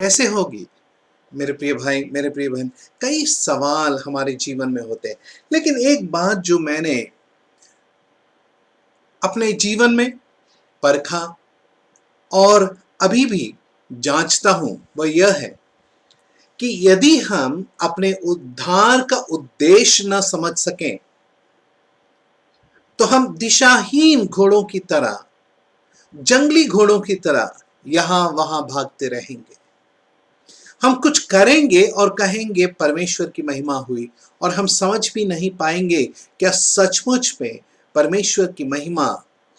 कैसे होगी? मेरे प्रिय भाई, मेरे प्रिय बहन, कई सवाल हमारे जीवन में होते हैं, लेकिन एक बात जो मैंने अपने जीवन में परखा और अभी भी जांचता हूं, वह यह है कि यदि हम अपने उद्धार का उद्देश्य न समझ सकें, तो हम दिशाहीन घोड़ों की तरह, जंगली घोड़ों की तरह यहां वहां भागते रहेंगे। हम कुछ करेंगे और कहेंगे परमेश्वर की महिमा हुई, और हम समझ भी नहीं पाएंगे क्या सचमुच में परमेश्वर की महिमा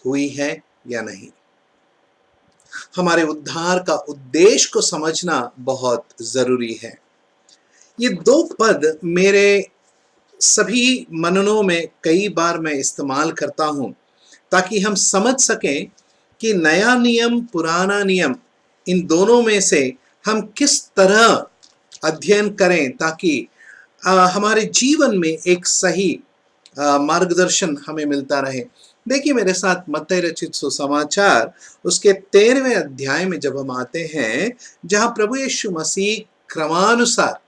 हुई है या नहीं। हमारे उद्धार का उद्देश्य को समझना बहुत जरूरी है। ये दो पद मेरे सभी मननों में कई बार मैं इस्तेमाल करता हूं, ताकि हम समझ सकें कि नया नियम, पुराना नियम, इन दोनों में से हम किस तरह अध्ययन करें, ताकि हमारे जीवन में एक सही मार्गदर्शन हमें मिलता रहे। देखिए मेरे साथ मत्ती रचित सुसमाचार उसके 13वें अध्याय में जब हम आते हैं, जहां प्रभु यीशु मसीह क्रमानुसार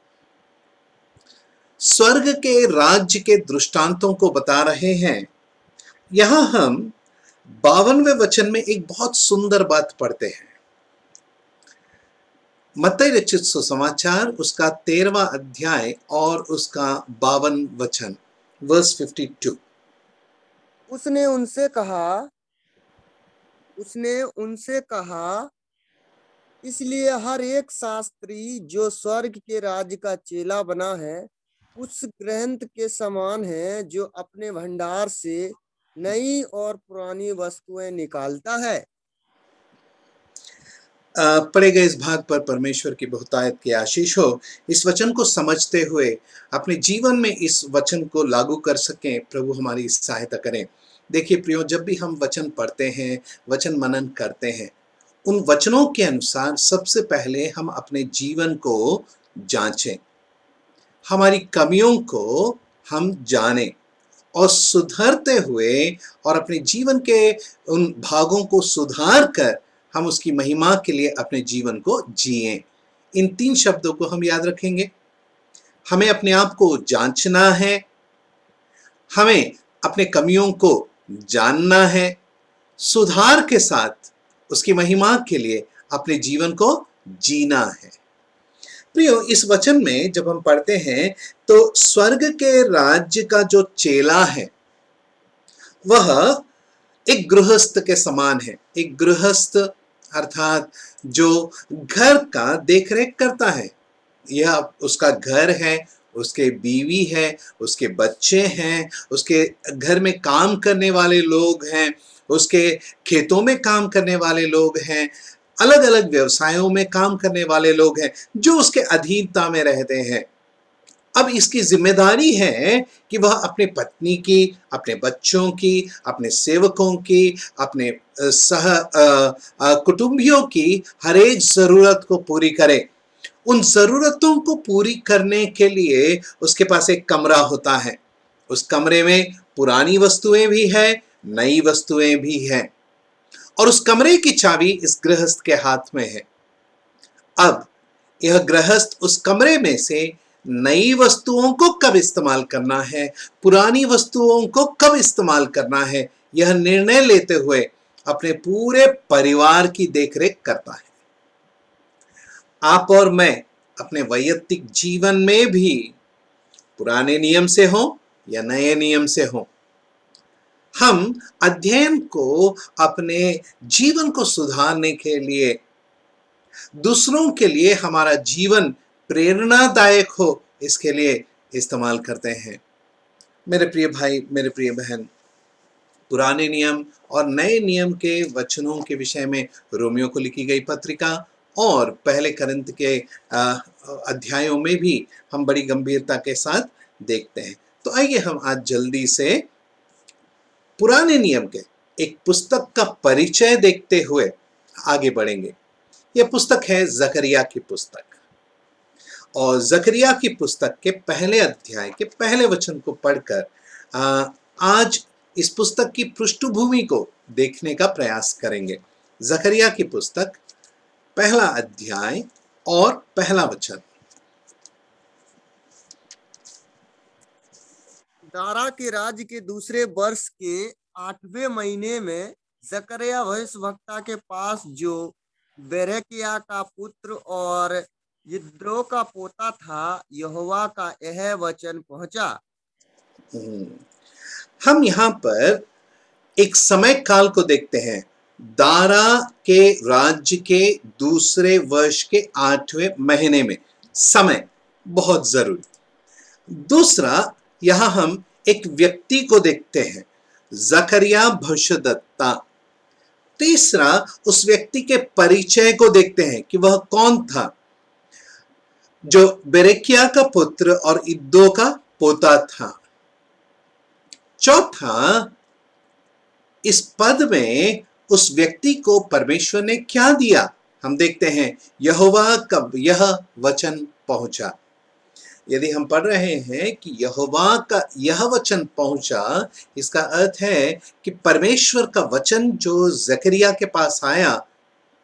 स्वर्ग के राज्य के दृष्टांतों को बता रहे हैं, यहां हम 52वें वचन में एक बहुत सुंदर बात पढ़ते हैं। मत्ती रचित सुसमाचार उसका 13वां अध्याय और उसका 52 वचन, वर्स 52। उसने उनसे कहा उसने उनसे कहा इसलिए हर एक शास्त्री जो स्वर्ग के राज्य का चेला बना है, उस ग्रंथ के समान है जो अपने भंडार से नई और पुरानी वस्तुएं निकालता है। पढ़े गए इस भाग पर परमेश्वर की बहुतायत की आशीष हो। इस वचन को समझते हुए अपने जीवन में इस वचन को लागू कर सकें, प्रभु हमारी सहायता करें। देखिए प्रियो, जब भी हम वचन पढ़ते हैं, वचन मनन करते हैं, उन वचनों के अनुसार सबसे पहले हम अपने जीवन को जांचें, हमारी कमियों को हम जानें, और सुधरते हुए और अपने जीवन के उन भागों को सुधार कर हम उसकी महिमा के लिए अपने जीवन को जिएं। इन 3 शब्दों को हम याद रखेंगे। हमें अपने आप को जांचना है, हमें अपने कमियों को जानना है, सुधार के साथ उसकी महिमा के लिए अपने जीवन को जीना है। प्रियो, इस वचन में जब हम पढ़ते हैं तो स्वर्ग के राज्य का जो चेला है वह एक गृहस्थ के समान है। एक गृहस्थ अर्थात जो घर का देखरेख करता है। यह उसका घर है, उसके बीवी है, उसके बच्चे हैं, उसके घर में काम करने वाले लोग हैं, उसके खेतों में काम करने वाले लोग हैं, अलग अलग व्यवसायों में काम करने वाले लोग हैं जो उसके अधीनता में रहते हैं। अब इसकी जिम्मेदारी है कि वह अपने पत्नी की, अपने बच्चों की, अपने सेवकों की, अपने कुटुंबियों की हर एक जरूरत को पूरी करे। उन जरूरतों को पूरी करने के लिए उसके पास एक कमरा होता है। उस कमरे में पुरानी वस्तुएं भी है, नई वस्तुएं भी हैं, और उस कमरे की चाबी इस गृहस्थ के हाथ में है। अब यह गृहस्थ उस कमरे में से नई वस्तुओं को कब इस्तेमाल करना है, पुरानी वस्तुओं को कब इस्तेमाल करना है, यह निर्णय लेते हुए अपने पूरे परिवार की देखरेख करता है। आप और मैं अपने वैयक्तिक जीवन में भी पुराने नियम से हो या नए नियम से हो, हम अध्ययन को अपने जीवन को सुधारने के लिए, दूसरों के लिए हमारा जीवन प्रेरणादायक हो, इसके लिए इस्तेमाल करते हैं। मेरे प्रिय भाई, मेरे प्रिय बहन, पुराने नियम और नए नियम के वचनों के विषय में रोमियो को लिखी गई पत्रिका और पहले करिन्थ के अध्यायों में भी हम बड़ी गंभीरता के साथ देखते हैं। तो आइए हम आज जल्दी से पुराने नियम के एक पुस्तक का परिचय देखते हुए आगे बढ़ेंगे। यह पुस्तक है जकरिया की पुस्तक, और जकरिया की पुस्तक के पहले अध्याय के पहले वचन को पढ़कर आज इस पुस्तक की पृष्ठभूमि को देखने का प्रयास करेंगे। जकरिया की पुस्तक पहला अध्याय और पहला वचन। दारा के राज्य के दूसरे वर्ष के 8वें महीने में जकरिया भविष्यवक्ता के पास, जो बेरेकिया का पुत्र और यिद्रो का पोता था, यहोवा का यह वचन पहुंचा। हम यहाँ पर एक समय काल को देखते हैं। दारा के राज्य के दूसरे वर्ष के 8वें महीने में, समय बहुत जरूरी। दूसरा, यहां हम एक व्यक्ति को देखते हैं, जकरिया भविष्यद्वक्ता। तीसरा, उस व्यक्ति के परिचय को देखते हैं कि वह कौन था, जो बेरेकिया का पुत्र और इद्दो का पोता था। चौथा, इस पद में उस व्यक्ति को परमेश्वर ने क्या दिया, हम देखते हैं, यहोवा का यह वचन पहुंचा। यदि हम पढ़ रहे हैं कि यहोवा का यह वचन पहुंचा, इसका अर्थ है कि परमेश्वर का वचन जो जकरिया के पास आया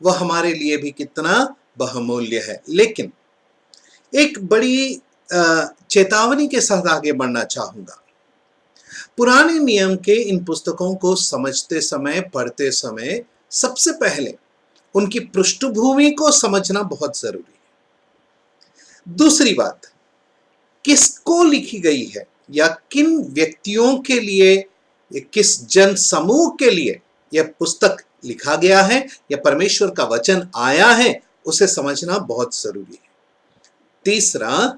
वह हमारे लिए भी कितना बहुमूल्य है। लेकिन एक बड़ी चेतावनी के साथ आगे बढ़ना चाहूंगा। पुराने नियम के इन पुस्तकों को समझते समय, पढ़ते समय, सबसे पहले उनकी पृष्ठभूमि को समझना बहुत जरूरी है। दूसरी बात, किसको लिखी गई है या किन व्यक्तियों के लिए, किस जन समूह के लिए यह पुस्तक लिखा गया है या परमेश्वर का वचन आया है, उसे समझना बहुत जरूरी है। तीसरा,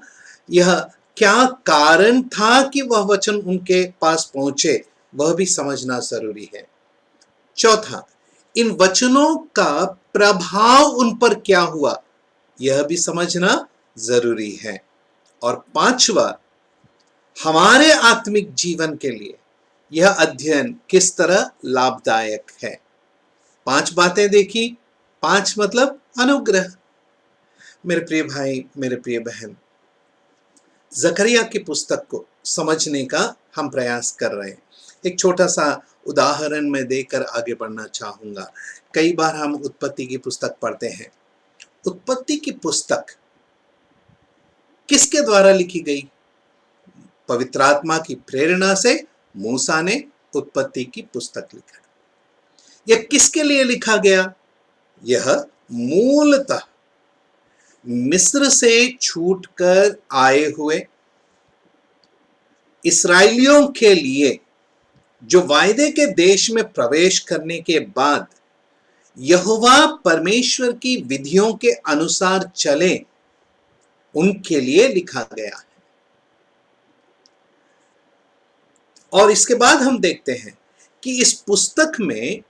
यह क्या कारण था कि वह वचन उनके पास पहुंचे, वह भी समझना जरूरी है। चौथा, इन वचनों का प्रभाव उन पर क्या हुआ, यह भी समझना जरूरी है। और पांचवा, हमारे आत्मिक जीवन के लिए यह अध्ययन किस तरह लाभदायक है। 5 बातें देखी। 5 मतलब अनुग्रह। मेरे प्रिय भाई, मेरे प्रिय बहन, जकरिया की पुस्तक को समझने का हम प्रयास कर रहे हैं। एक छोटा सा उदाहरण मैं देकर आगे बढ़ना चाहूंगा। कई बार हम उत्पत्ति की पुस्तक पढ़ते हैं। उत्पत्ति की पुस्तक किसके द्वारा लिखी गई? पवित्र आत्मा की प्रेरणा से मूसा ने उत्पत्ति की पुस्तक लिखा। यह किसके लिए लिखा गया? यह मूलतः मिस्र से छूटकर आए हुए इस्राएलियों के लिए, जो वायदे के देश में प्रवेश करने के बाद यहोवा परमेश्वर की विधियों के अनुसार चले, उनके लिए लिखा गया है। और इसके बाद हम देखते हैं कि इस पुस्तक में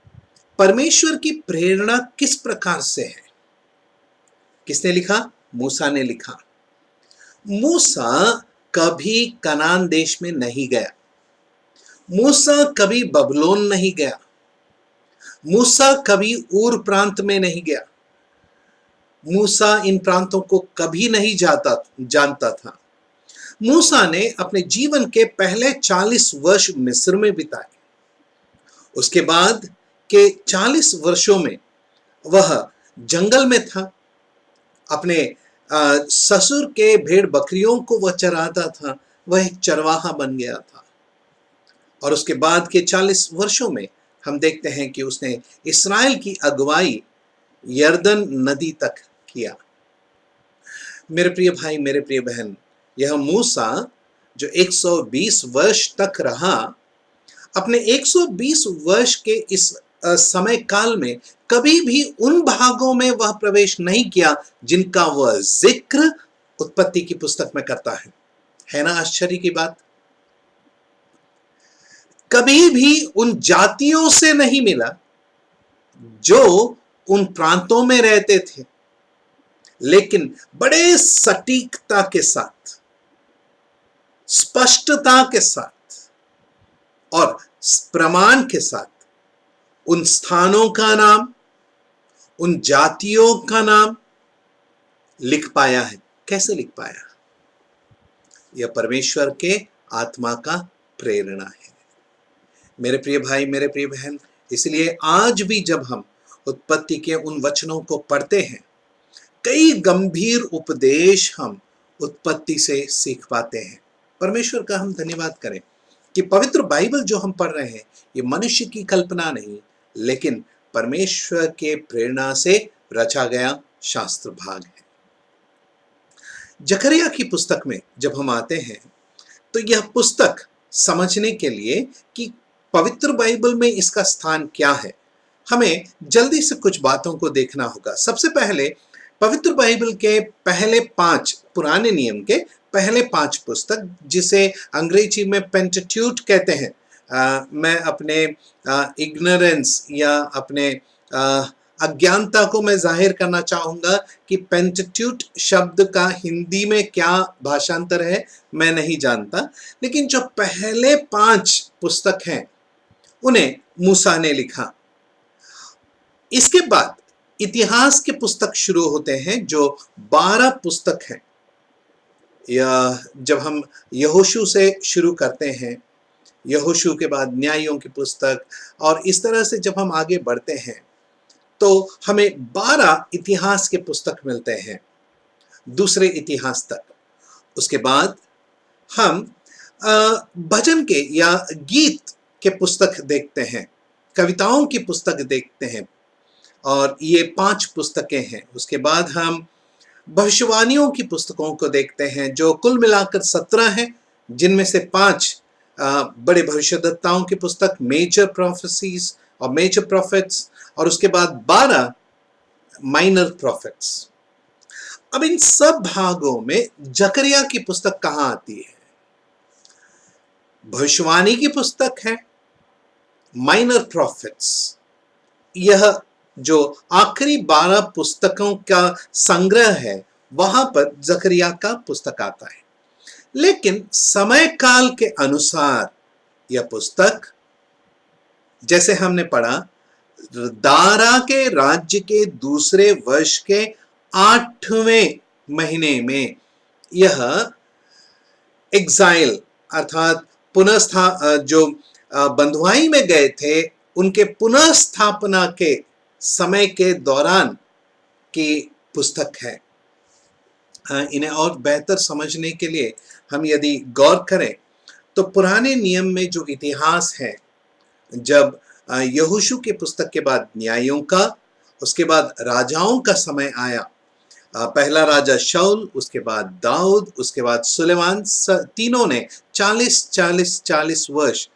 परमेश्वर की प्रेरणा किस प्रकार से है। किसने लिखा? मूसा ने लिखा। मूसा कभी कनान देश में नहीं गया। मूसा कभी बबलोन नहीं गया। मूसा कभी ऊर प्रांत में नहीं गया। मूसा इन प्रांतों को कभी नहीं जानता था। मूसा ने अपने जीवन के पहले 40 वर्ष मिस्र में बिताए। उसके बाद के 40 वर्षों में वह जंगल में था। अपने ससुर के भेड़ बकरियों को वह चराता था। वह एक चरवाहा बन गया था। और उसके बाद के 40 वर्षों में हम देखते हैं कि उसने इस्राएल की अगुवाई यर्दन नदी तक किया। मेरे प्रिय भाई, मेरे प्रिय बहन, यह मूसा जो 120 वर्ष तक रहा, अपने 120 वर्ष के इस समय काल में कभी भी उन भागों में वह प्रवेश नहीं किया जिनका वह जिक्र उत्पत्ति की पुस्तक में करता है ना आश्चर्य की बात। कभी भी उन जातियों से नहीं मिला जो उन प्रांतों में रहते थे, लेकिन बड़े सटीकता के साथ, स्पष्टता के साथ और प्रमाण के साथ उन स्थानों का नाम, उन जातियों का नाम लिख पाया है। कैसे लिख पाया? यह परमेश्वर के आत्मा का प्रेरणा है। मेरे प्रिय भाई, मेरे प्रिय बहन, इसलिए आज भी जब हम उत्पत्ति के उन वचनों को पढ़ते हैं कई गंभीर उपदेश हम उत्पत्ति से सीख पाते हैं। परमेश्वर का हम धन्यवाद करें कि पवित्र बाइबल जो हम पढ़ रहे हैं ये मनुष्य की कल्पना नहीं, लेकिन परमेश्वर के प्रेरणा से रचा गया शास्त्र भाग है। जकरिया की पुस्तक में जब हम आते हैं तो यह पुस्तक समझने के लिए कि पवित्र बाइबल में इसका स्थान क्या है, हमें जल्दी से कुछ बातों को देखना होगा। सबसे पहले पवित्र बाइबल के पहले 5 पुराने नियम के पहले 5 पुस्तक, जिसे अंग्रेजी में पेंटेट्यूट कहते हैं। मैं अपने इग्नोरेंस या अपने अज्ञानता को मैं जाहिर करना चाहूंगा कि पेंटेट्यूट शब्द का हिंदी में क्या भाषांतर है मैं नहीं जानता, लेकिन जो पहले 5 पुस्तक हैं उन्हें मूसा ने लिखा। इसके बाद इतिहास के पुस्तक शुरू होते हैं जो 12 पुस्तक हैं। या जब हम यहोशू से शुरू करते हैं, यहोशू के बाद न्यायों की पुस्तक, और इस तरह से जब हम आगे बढ़ते हैं तो हमें 12 इतिहास के पुस्तक मिलते हैं, दूसरे इतिहास तक। उसके बाद हम भजन के या गीत के पुस्तक देखते हैं, कविताओं की पुस्तक देखते हैं, और ये 5 पुस्तकें हैं। उसके बाद हम भविष्यवाणियों की पुस्तकों को देखते हैं जो कुल मिलाकर 17 हैं, जिनमें से 5 बड़े भविष्यद्वक्ताओं की पुस्तक, मेजर प्रोफेसीज और मेजर प्रॉफिट्स, और उसके बाद 12 माइनर प्रॉफिट्स। अब इन सब भागों में जकरिया की पुस्तक कहां आती है? भविष्यवाणी की पुस्तक है, माइनर प्रॉफिट्स, यह जो आखिरी 12 पुस्तकों का संग्रह है, वहां पर जकरिया का पुस्तक आता है। लेकिन समय काल के अनुसार यह पुस्तक, जैसे हमने पढ़ा, दारा के राज्य के दूसरे वर्ष के 8वें महीने में यह एग्जाइल अर्थात जो बंधुआई में गए थे उनके पुनः स्थापना के समय के दौरान की पुस्तक है। इन्हें और बेहतर समझने के लिए हम यदि गौर करें तो पुराने नियम में जो इतिहास है, जब यहोशू के पुस्तक के बाद न्यायों का, उसके बाद राजाओं का समय आया, पहला राजा शाऊल, उसके बाद दाऊद, उसके बाद सुलेमान, तीनों ने 40 वर्ष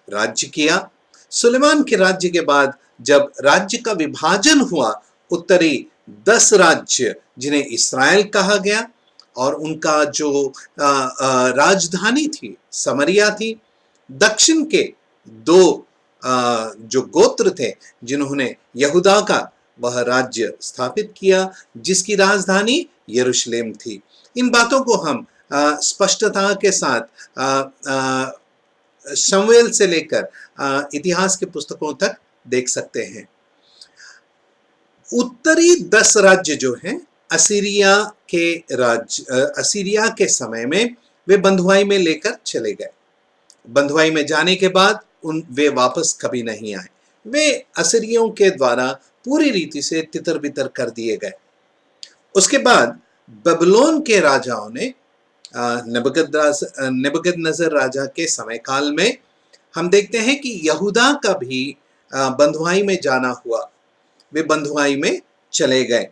राज्य किया। सुलेमान के राज्य के बाद जब राज्य का विभाजन हुआ, उत्तरी 10 राज्य जिन्हें इस्राएल कहा गया, और उनका जो राजधानी थी समरिया थी। दक्षिण के 2 जो गोत्र थे जिन्होंने यहूदा का वह राज्य स्थापित किया, जिसकी राजधानी यरूशलेम थी। इन बातों को हम स्पष्टता के साथ शमूएल से लेकर इतिहास के पुस्तकों तक देख सकते हैं। उत्तरी 10 राज्य जो हैं असीरिया के समय में वे बंधुआई में लेकर चले गए। बंधुआई में जाने के बाद वे वापस कभी नहीं आए। वे असीरियों के द्वारा पूरी रीति से तितर बितर कर दिए गए। उसके बाद बबलोन के राजाओं ने नबूकदनेस्सर राजा के समय काल में हम देखते हैं कि यहूदा का भी बंधुआई में जाना हुआ। वे बंधुआई में चले गए।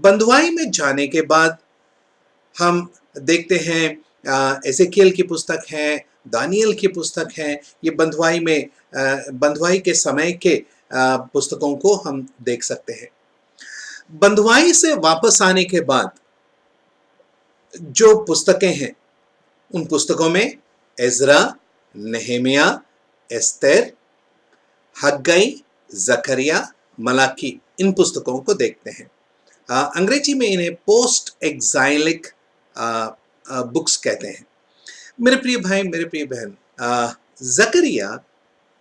बंधुआई में जाने के बाद हम देखते हैं एजेकियल की पुस्तक है, दानियल की पुस्तक है। ये बंधुआई के समय के पुस्तकों को हम देख सकते हैं। बंधुआई से वापस आने के बाद जो पुस्तकें हैं, उन पुस्तकों में एजरा, नेहेमिया, एस्तेर, हग्गई, जकरिया, मलाकी, इन पुस्तकों को देखते हैं। अंग्रेजी में इन्हें पोस्ट एक्साइलिक बुक्स कहते हैं। मेरे प्रिय भाई, मेरे प्रिय बहन, जकरिया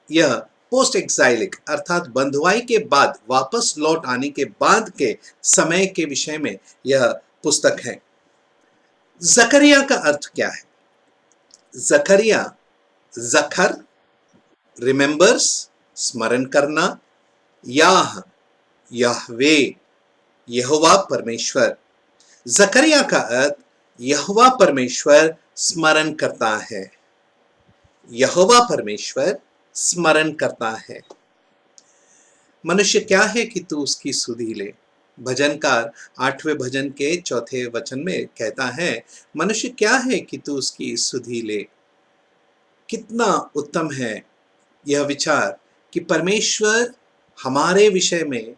यह पोस्ट एक्साइलिक अर्थात बंधुआई के बाद वापस लौट आने के बाद के समय के विषय में यह पुस्तक है। जकरिया का अर्थ क्या है? जकरिया, जखर, रिमेंबर्स, स्मरण करना, याह, याहवे, यहोवा परमेश्वर, जकरिया का अर्थ यहोवा परमेश्वर स्मरण करता है। यहोवा परमेश्वर स्मरण करता है। मनुष्य क्या है कि तू उसकी सुधि ले। भजनकार 8वें भजन के 4थे वचन में कहता है, मनुष्य क्या है कि तू उसकी सुधि ले। कितना उत्तम है यह विचार कि परमेश्वर हमारे विषय में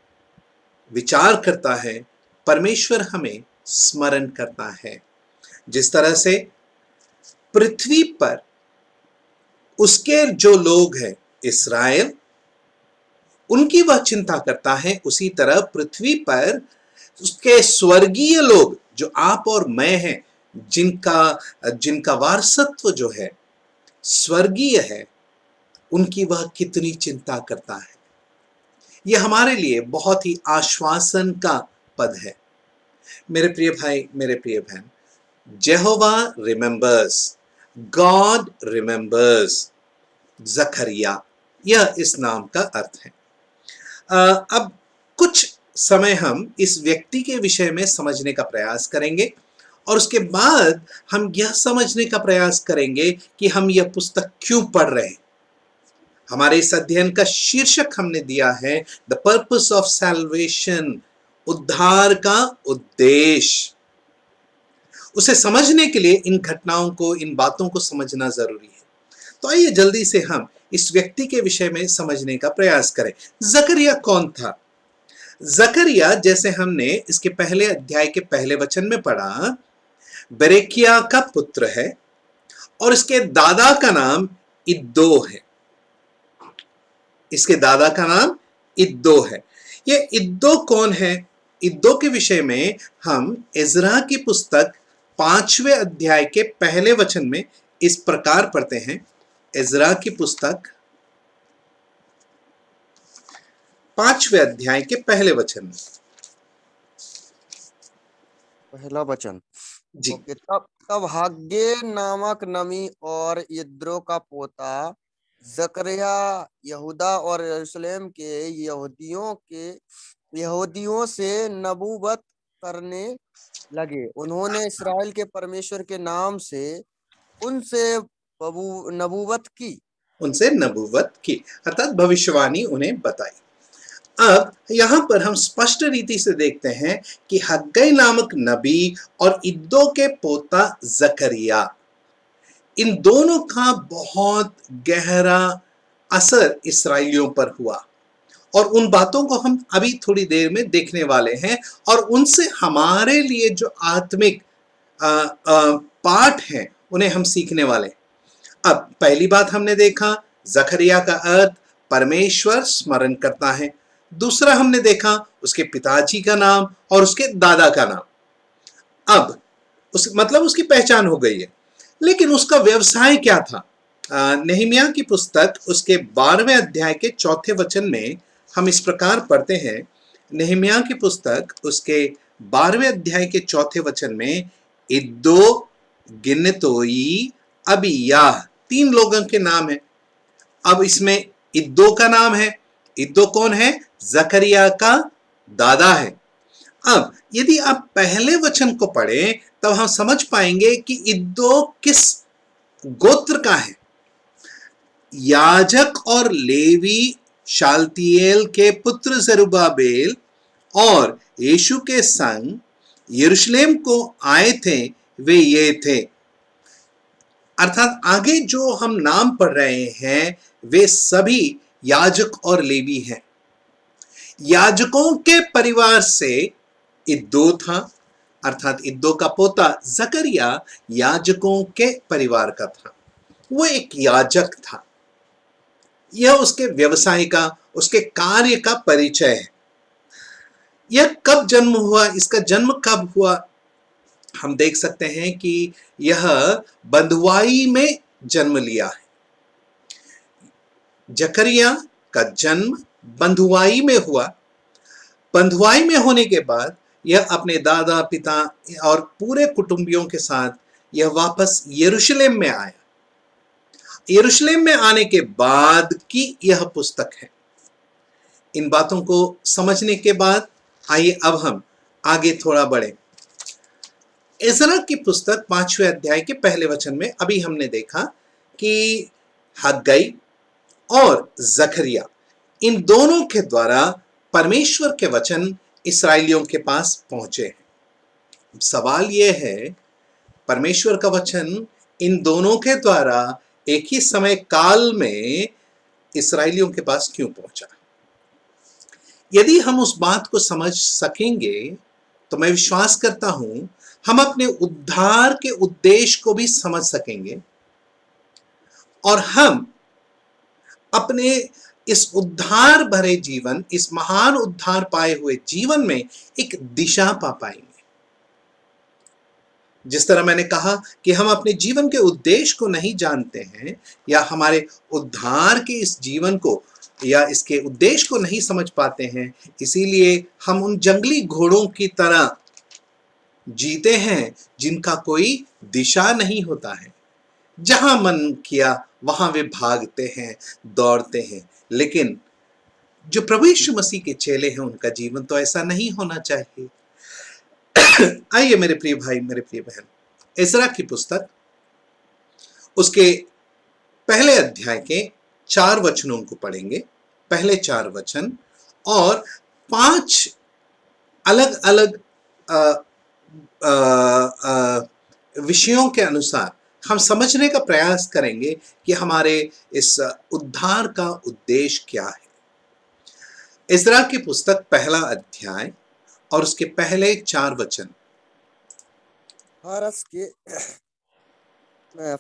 विचार करता है, परमेश्वर हमें स्मरण करता है। जिस तरह से पृथ्वी पर उसके जो लोग हैं इस्राएल, उनकी वह चिंता करता है, उसी तरह पृथ्वी पर उसके स्वर्गीय लोग जो आप और मैं हैं, जिनका वारसत्व जो है स्वर्गीय है, उनकी वह कितनी चिंता करता है। यह हमारे लिए बहुत ही आश्वासन का पद है। मेरे प्रिय भाई, मेरे प्रिय बहन, जेहोवा रिमेंबर्स, गॉड रिमेंबर्स जकरिया, यह इस नाम का अर्थ है। अब कुछ समय हम इस व्यक्ति के विषय में समझने का प्रयास करेंगे और उसके बाद हम यह समझने का प्रयास करेंगे कि हम यह पुस्तक क्यों पढ़ रहे हैं। हमारे इस अध्ययन का शीर्षक हमने दिया है द पर्पस ऑफ सैल्वेशन, उद्धार का उद्देश्य। उसे समझने के लिए इन घटनाओं को, इन बातों को समझना जरूरी है। तो आइए जल्दी से हम इस व्यक्ति के विषय में समझने का प्रयास करें। जकरिया कौन था? जकरिया, जैसे हमने इसके पहले अध्याय के पहले वचन में पढ़ा, बेरेकिया का पुत्र है और इसके दादा का नाम इद्दो है। इसके दादा का नाम इद्दो है। ये इद्दो कौन है? इद्दो के विषय में हम इज़रा की पुस्तक 5वें अध्याय के पहले वचन में इस प्रकार पढ़ते हैं। इज़रा की पुस्तक 5वें अध्याय के पहले वचन में, पहला वचन जी। ओके। तब तब हाग्गे नामक नमी और यिद्रो का पोता जकरिया यहूदा और यरूशलेम के यहूदियों से नबूवत करने लगे। उन्होंने इस्राएल के परमेश्वर के नाम से उनसे नबूवत की। उनसे नबूवत की, अर्थात भविष्यवाणी उन्हें बताई। अब यहां पर हम स्पष्ट रीति से देखते हैं कि हग्गई नामक नबी और इद्दो के पोता जकरिया, इन दोनों का बहुत गहरा असर इस्राएलियों पर हुआ और उन बातों को हम अभी थोड़ी देर में देखने वाले हैं और उनसे हमारे लिए जो आत्मिक पाठ हैं उन्हें हम सीखने वाले हैं। अब पहली बात हमने देखा, जकरिया का अर्थ परमेश्वर स्मरण करता है। दूसरा हमने देखा उसके पिताजी का नाम और उसके दादा का नाम। अब उसकी पहचान हो गई है, लेकिन उसका व्यवसाय क्या था? नेहमिया की पुस्तक उसके 12वें अध्याय के 4थे वचन में हम इस प्रकार पढ़ते हैं। नेहमिया की पुस्तक उसके 12वें अध्याय के 4थे वचन में इद्दो, गिन्नतोई, अबिय्याह, 3 लोगों के नाम है। अब इसमें इद्दो का नाम है। इद्दो कौन है? जकरिया का दादा है। अब यदि आप पहले वचन को पढ़ें तब हम समझ पाएंगे कि इद्दो किस गोत्र का है। याजक और लेवी शालतिएल के पुत्र जरुब्बाबेल और यीशु के संग यरूशलेम को आए थे, वे ये थे। अर्थात आगे जो हम नाम पढ़ रहे हैं वे सभी याजक और लेवी हैं। याजकों के परिवार से इद्दो था, अर्थात इद्दो का पोता जकरिया याजकों के परिवार का था। वो एक याजक था। यह उसके व्यवसाय का, उसके कार्य का परिचय है। यह कब जन्म हुआ, इसका जन्म कब हुआ? हम देख सकते हैं कि यह बंधुआई में जन्म लिया है। जकरिया का जन्म बंधुआई में हुआ। बंधुआई में होने के बाद यह अपने दादा, पिता और पूरे कुटुंबियों के साथ यह वापस यरूशलेम में आया। यरूशलेम में आने के बाद की यह पुस्तक है। इन बातों को समझने के बाद आइए अब हम आगे थोड़ा बढ़ें। इज़रा की पुस्तक 5वें अध्याय के पहले वचन में अभी हमने देखा कि हग्गई और जकरिया, इन दोनों के द्वारा परमेश्वर के वचन इस्राएलियों के पास पहुंचे हैं। सवाल यह है, परमेश्वर का वचन इन दोनों के द्वारा एक ही समय काल में इस्राएलियों के पास क्यों पहुंचा? यदि हम उस बात को समझ सकेंगे तो मैं विश्वास करता हूं हम अपने उद्धार के उद्देश्य को भी समझ सकेंगे और हम अपने इस उद्धार भरे जीवन, इस महान उद्धार पाए हुए जीवन में एक दिशा पा पाएंगे। जिस तरह मैंने कहा कि हम अपने जीवन के उद्देश्य को नहीं जानते हैं या हमारे उद्धार के इस जीवन को या इसके उद्देश्य को नहीं समझ पाते हैं, इसीलिए हम उन जंगली घोड़ों की तरह जीते हैं जिनका कोई दिशा नहीं होता है। जहां मन किया वहां वे भागते हैं, दौड़ते हैं। लेकिन जो प्रभु यीशु मसीह के चेले हैं उनका जीवन तो ऐसा नहीं होना चाहिए। आइए मेरे प्रिय भाई, मेरे प्रिय बहन, इज़रा की पुस्तक उसके पहले अध्याय के 4 वचनों को पढ़ेंगे। पहले 4 वचन और 5 अलग अलग विषयों के अनुसार हम समझने का प्रयास करेंगे कि हमारे इस उद्धार का उद्देश्य क्या है। इज़रा की पुस्तक पहला अध्याय और उसके पहले 4 वचन।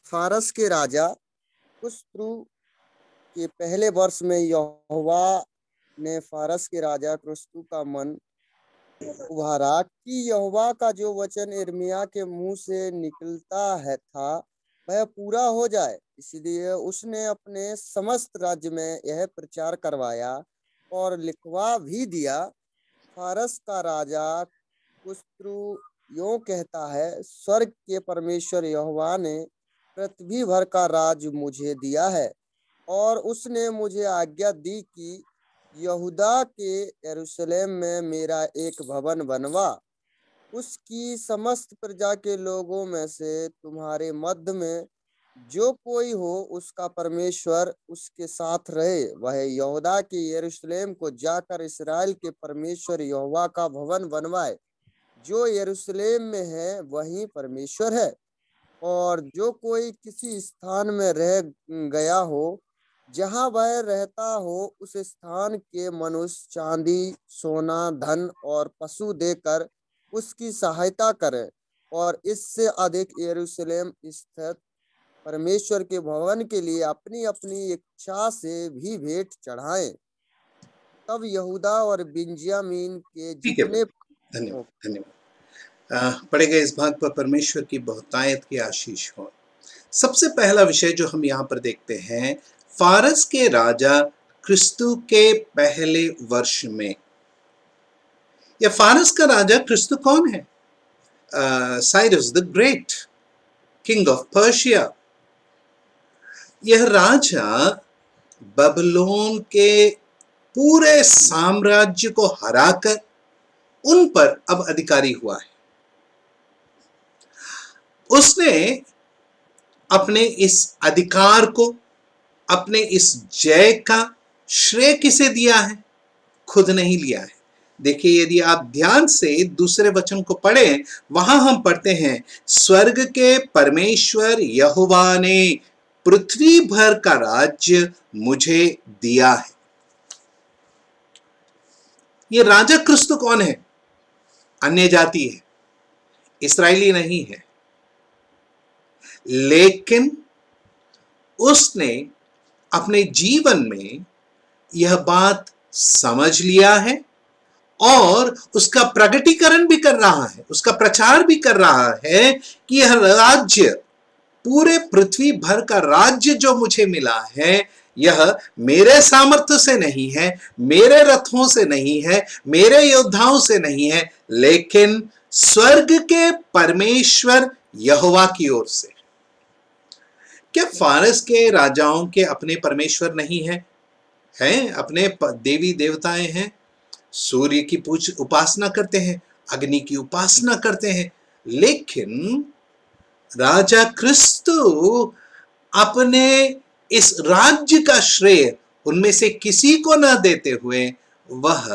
फारस के राजा कुस्रू के पहले वर्ष में यहोवा ने फारस के राजा कुस्रू का मन उभारा कि यहोवा का जो वचन यिर्मयाह के मुंह से निकलता है था वह पूरा हो जाए। इसलिए उसने अपने समस्त राज्य में यह प्रचार करवाया और लिखवा भी दिया, फारस का राजा कुस्रू यूं कहता है, स्वर्ग के परमेश्वर यहोवा ने पृथ्वी भर का राज मुझे दिया है और उसने मुझे आज्ञा दी कि यहूदा के यरूशलेम में मेरा एक भवन बनवा। उसकी समस्त प्रजा के लोगों में से तुम्हारे मध्य में जो कोई हो उसका परमेश्वर उसके साथ रहे। वह यहूदा के यरूशलेम को जाकर इस्राएल के परमेश्वर यहोवा का भवन बनवाए। जो यरूशलेम में है वही परमेश्वर है। और जो कोई किसी स्थान में रह गया हो जहाँ वह रहता हो उस स्थान के मनुष्य चांदी, सोना, धन और पशु देकर उसकी सहायता करें और इससे अधिक यरूशलेम स्थित परमेश्वर के भवन के लिए अपनी अपनी इच्छा से भी भेंट चढ़ाएं। तब यहूदा और बिंजामीन के जितने धन्यवाद पढ़े गए इस भाग पर परमेश्वर की बहुतायत की आशीष हो। सबसे पहला विषय जो हम यहाँ पर देखते हैं, फारस के राजा क्रिस्तु के पहले वर्ष में। यह फारस का राजा क्रिस्तु कौन है? Cyrus the great, king of Persia. यह राजा बबलोन के पूरे साम्राज्य को हराकर उन पर अब अधिकारी हुआ है। उसने अपने इस अधिकार को, अपने इस जय का श्रेय किसे दिया है? खुद नहीं लिया है। देखिए, यदि आप ध्यान से दूसरे वचन को पढ़ें, वहां हम पढ़ते हैं, स्वर्ग के परमेश्वर यहोवा ने पृथ्वी भर का राज्य मुझे दिया है। ये राजा क्रिस्तु कौन है? अन्य जाति है, इस्राएली नहीं है, लेकिन उसने अपने जीवन में यह बात समझ लिया है और उसका प्रगटीकरण भी कर रहा है, उसका प्रचार भी कर रहा है कि यह राज्य, पूरे पृथ्वी भर का राज्य जो मुझे मिला है, यह मेरे सामर्थ्य से नहीं है, मेरे रथों से नहीं है, मेरे योद्धाओं से नहीं है, लेकिन स्वर्ग के परमेश्वर यहोवा की ओर से। क्या फारस के राजाओं के अपने परमेश्वर नहीं है? हैं, अपने देवी देवताएं हैं, सूर्य की उपासना करते हैं, अग्नि की उपासना करते हैं, लेकिन राजा क्रिस्तु अपने इस राज्य का श्रेय उनमें से किसी को न देते हुए वह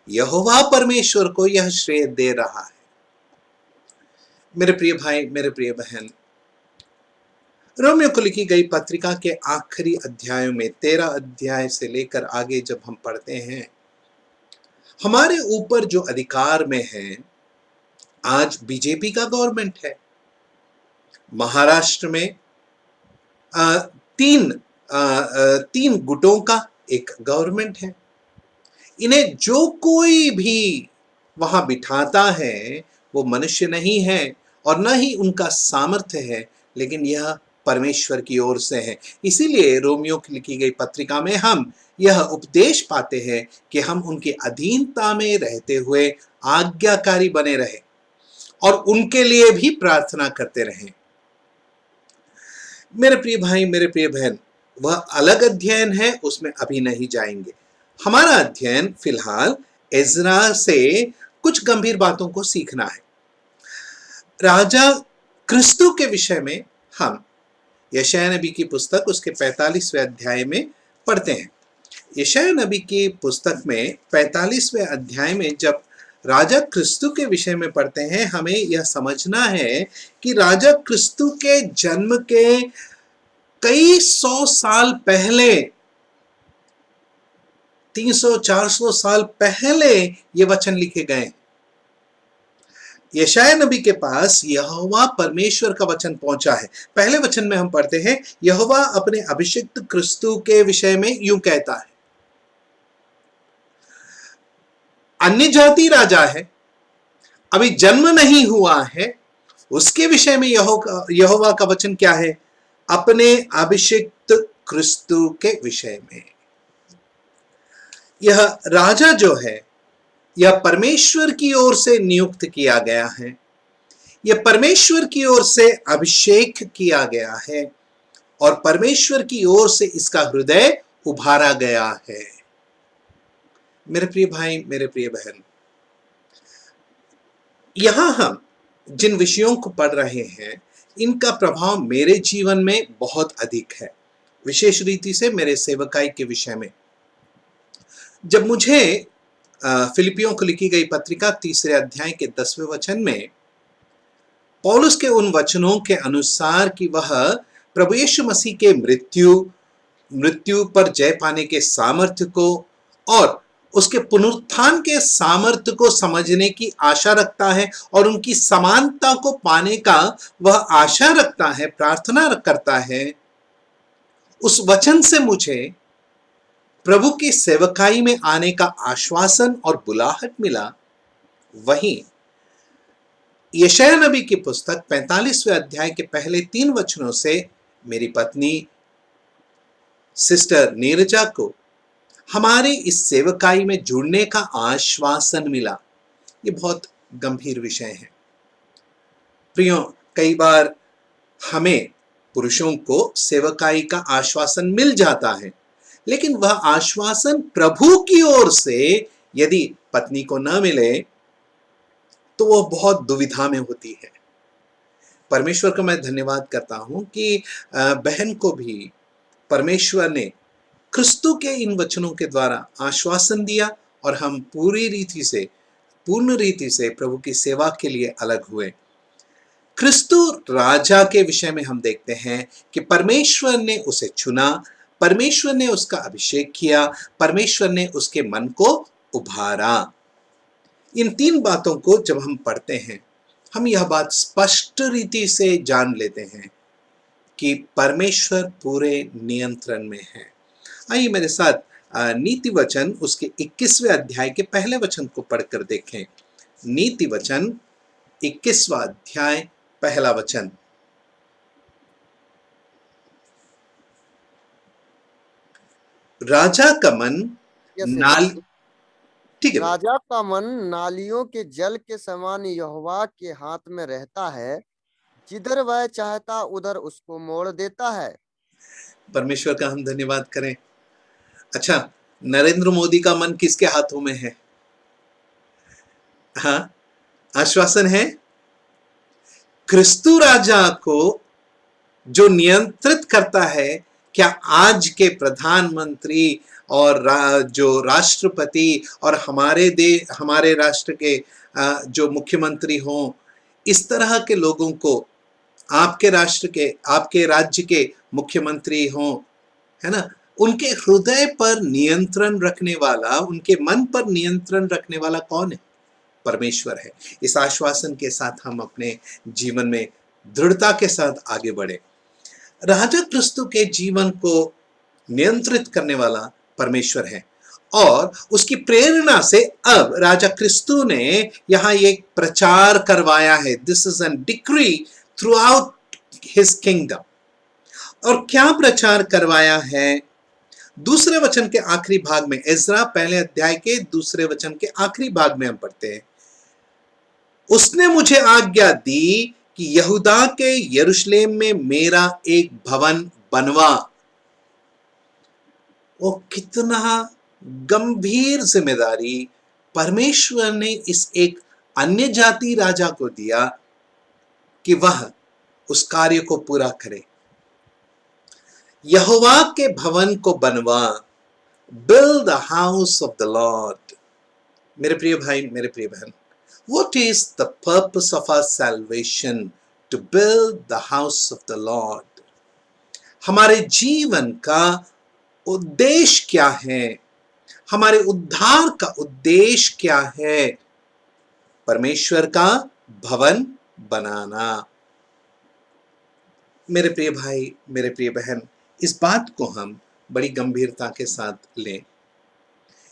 यहोवा परमेश्वर को यह श्रेय दे रहा है। मेरे प्रिय भाई, मेरे प्रिय बहन, रोमियो को लिखी गई पत्रिका के आखिरी अध्यायों में 13 अध्याय से लेकर आगे जब हम पढ़ते हैं, हमारे ऊपर जो अधिकार में है, आज बीजेपी का गवर्नमेंट है, महाराष्ट्र में तीन गुटों का एक गवर्नमेंट है। इन्हें जो कोई भी वहां बिठाता है वो मनुष्य नहीं है और न ही उनका सामर्थ्य है, लेकिन यह परमेश्वर की ओर से है। इसीलिए रोमियो की लिखी गई पत्रिका में हम यह उपदेश पाते हैं कि हम उनकी अधीनता में रहते हुए आज्ञाकारी बने रहे और उनके लिए भी प्रार्थना करते रहें। मेरे प्रिय भाई, मेरे प्रिय बहन, वह अलग अध्ययन है, उसमें अभी नहीं जाएंगे। हमारा अध्ययन फिलहाल एजरा से कुछ गंभीर बातों को सीखना है। राजा क्रिस्तु के विषय में हम यशायाह नबी की पुस्तक उसके 45वें अध्याय में पढ़ते हैं। यशायाह नबी की पुस्तक में 45वें अध्याय में जब राजा क्रिस्तु के विषय में पढ़ते हैं, हमें यह समझना है कि राजा क्रिस्तु के जन्म के कई 100 साल पहले, 300-400 साल पहले ये वचन लिखे गए। यशायाह नबी के पास यहोवा परमेश्वर का वचन पहुंचा है। पहले वचन में हम पढ़ते हैं, यहोवा अपने अभिषिक्त क्रिस्तु के विषय में यूं कहता है। अन्य जाति राजा है, अभी जन्म नहीं हुआ है, उसके विषय में यहोवा का वचन क्या है? अपने अभिषिक्त क्रिस्तु के विषय में। यह राजा जो है, यह परमेश्वर की ओर से नियुक्त किया गया है, यह परमेश्वर की ओर से अभिषेक किया गया है और परमेश्वर की ओर से इसका हृदय उभारा गया है। मेरे प्रिय भाई, मेरे प्रिय बहन, यहां हम जिन विषयों को पढ़ रहे हैं, इनका प्रभाव मेरे जीवन में बहुत अधिक है, विशेष रीति से मेरे सेवकाई के विषय में। जब मुझे फिलिपियों को लिखी गई पत्रिका 3 अध्याय के 10वें वचन में पौलुस के उन वचनों के अनुसार कि वह प्रभु यीशु मसीह के मृत्यु पर जय पाने के सामर्थ्य को और उसके पुनरुत्थान के सामर्थ्य को समझने की आशा रखता है और उनकी समानता को पाने का वह आशा रखता है, प्रार्थना करता है, उस वचन से मुझे प्रभु की सेवकाई में आने का आश्वासन और बुलाहट मिला। वहीं यशायाह नबी की पुस्तक 45वें अध्याय के पहले 3 वचनों से मेरी पत्नी सिस्टर नीरजा को हमारे इस सेवकाई में जुड़ने का आश्वासन मिला। ये बहुत गंभीर विषय है प्रियो। कई बार हमें पुरुषों को सेवकाई का आश्वासन मिल जाता है, लेकिन वह आश्वासन प्रभु की ओर से यदि पत्नी को न मिले तो वह बहुत दुविधा में होती है। परमेश्वर का मैं धन्यवाद करता हूं कि बहन को भी परमेश्वर ने क्रिस्तु के इन वचनों के द्वारा आश्वासन दिया और हम पूर्ण रीति से प्रभु की सेवा के लिए अलग हुए। क्रिस्तु राजा के विषय में हम देखते हैं कि परमेश्वर ने उसे चुना, परमेश्वर ने उसका अभिषेक किया, परमेश्वर ने उसके मन को उभारा। इन 3 बातों को जब हम पढ़ते हैं, हम यह बात स्पष्ट रीति से जान लेते हैं कि परमेश्वर पूरे नियंत्रण में है। आइए मेरे साथ नीति वचन उसके 21वें अध्याय के पहले वचन को पढ़कर देखें। नीति वचन 21वां अध्याय पहला वचन। राजा का मन ठीक है। राजा का मन नालियों के जल के समान यहोवा के हाथ में रहता है, जिधर वह चाहता उधर उसको मोड़ देता है। परमेश्वर का हम धन्यवाद करें। अच्छा, नरेंद्र मोदी का मन किसके हाथों में है? हाँ, आश्वासन है क्रिस्तु राजा को जो नियंत्रित करता है, क्या आज के प्रधानमंत्री और जो राष्ट्रपति और हमारे राष्ट्र के जो मुख्यमंत्री हों, इस तरह के लोगों को आपके राष्ट्र के, आपके राज्य के मुख्यमंत्री हों, है ना, उनके हृदय पर नियंत्रण रखने वाला, उनके मन पर नियंत्रण रखने वाला कौन है? परमेश्वर है। इस आश्वासन के साथ हम अपने जीवन में दृढ़ता के साथ आगे बढ़े। राजा क्रिस्तु के जीवन को नियंत्रित करने वाला परमेश्वर है और उसकी प्रेरणा से अब राजा क्रिस्तु ने यहां एक प्रचार करवाया है। This is an decree through out his kingdom. और क्या प्रचार करवाया है? दूसरे वचन के आखिरी भाग में, इज़रा पहले अध्याय के दूसरे वचन के आखिरी भाग में हम पढ़ते हैं, उसने मुझे आज्ञा दी कि यहूदा के यरूशलेम में मेरा एक भवन बनवा। वो कितना गंभीर जिम्मेदारी परमेश्वर ने इस एक अन्य जाति राजा को दिया कि वह उस कार्य को पूरा करे। यहोवा के भवन को बनवा, build the house of the Lord. मेरे प्रिय भाई, मेरे प्रिय बहन, what is the purpose of our salvation? To build the house of the Lord. हमारे जीवन का उद्देश्य क्या है? हमारे उद्धार का उद्देश्य क्या है? परमेश्वर का भवन बनाना। मेरे प्रिय भाई, मेरे प्रिय बहन, इस बात को हम बड़ी गंभीरता के साथ लें।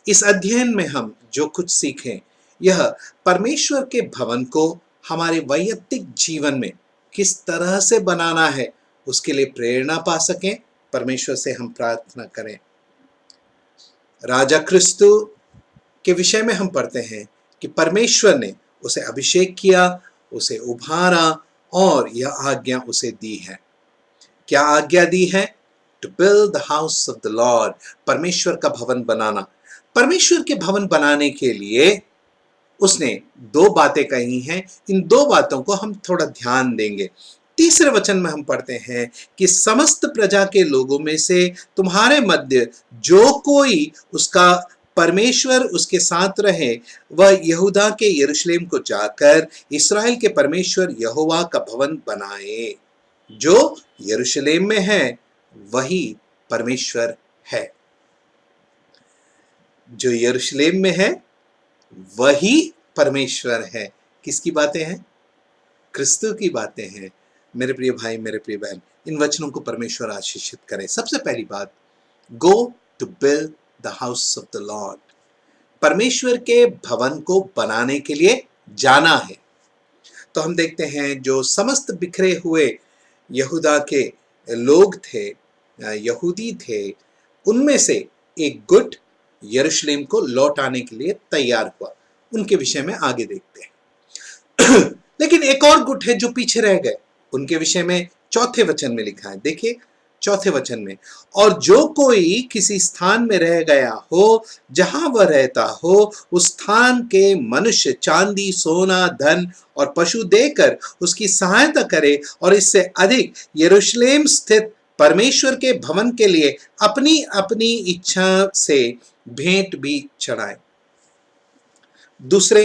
इस अध्ययन में हम जो कुछ सीखें, यह परमेश्वर के भवन को हमारे वैयक्तिक जीवन में किस तरह से बनाना है, उसके लिए प्रेरणा पा सकें। परमेश्वर से हम प्रार्थना करें। राजा क्रिस्तु के विषय में हम पढ़ते हैं कि परमेश्वर ने उसे अभिषेक किया, उसे उभारा और यह आज्ञा उसे दी है। क्या आज्ञा दी है? To build the house of the Lord, परमेश्वर का भवन बनाना। परमेश्वर के भवन बनाने के लिए उसने दो बातें कही हैं। इन दो बातों को हम थोड़ा ध्यान देंगे। तीसरे वचन में हम पढ़ते हैं कि समस्त प्रजा के लोगों में से तुम्हारे मध्य जो कोई उसका परमेश्वर उसके साथ रहे, वह यहूदा के यरूशलेम को जाकर इस्राएल के परमेश्वर यहोवा का भवन बनाए। जो यरूशलेम में है वही परमेश्वर है। जो यरूशलेम में है वही परमेश्वर है। किसकी बातें हैं? क्रिस्तु की बातें हैं। मेरे प्रिय भाई, मेरे प्रिय बहन, इन वचनों को परमेश्वर आशीषित करें। सबसे पहली बात, go to build the house of the Lord. परमेश्वर के भवन को बनाने के लिए जाना है। तो हम देखते हैं जो समस्त बिखरे हुए यहूदा के लोग थे, यहूदी थे, उनमें से एक गुट यरूशलेम को लौट आने के लिए तैयार हुआ। उनके विषय में आगे देखते हैं। लेकिन एक और गुट है जो पीछे रह गए। उनके विषय में चौथे वचन में लिखा है। देखिए चौथे वचन में, और जो कोई किसी स्थान में रह गया हो जहां वह रहता हो, उस स्थान के मनुष्य चांदी, सोना, धन और पशु देकर उसकी सहायता करे और इससे अधिक यरूशलेम स्थित परमेश्वर के भवन के लिए अपनी अपनी इच्छा से भेंट भी चढ़ाए। दूसरे,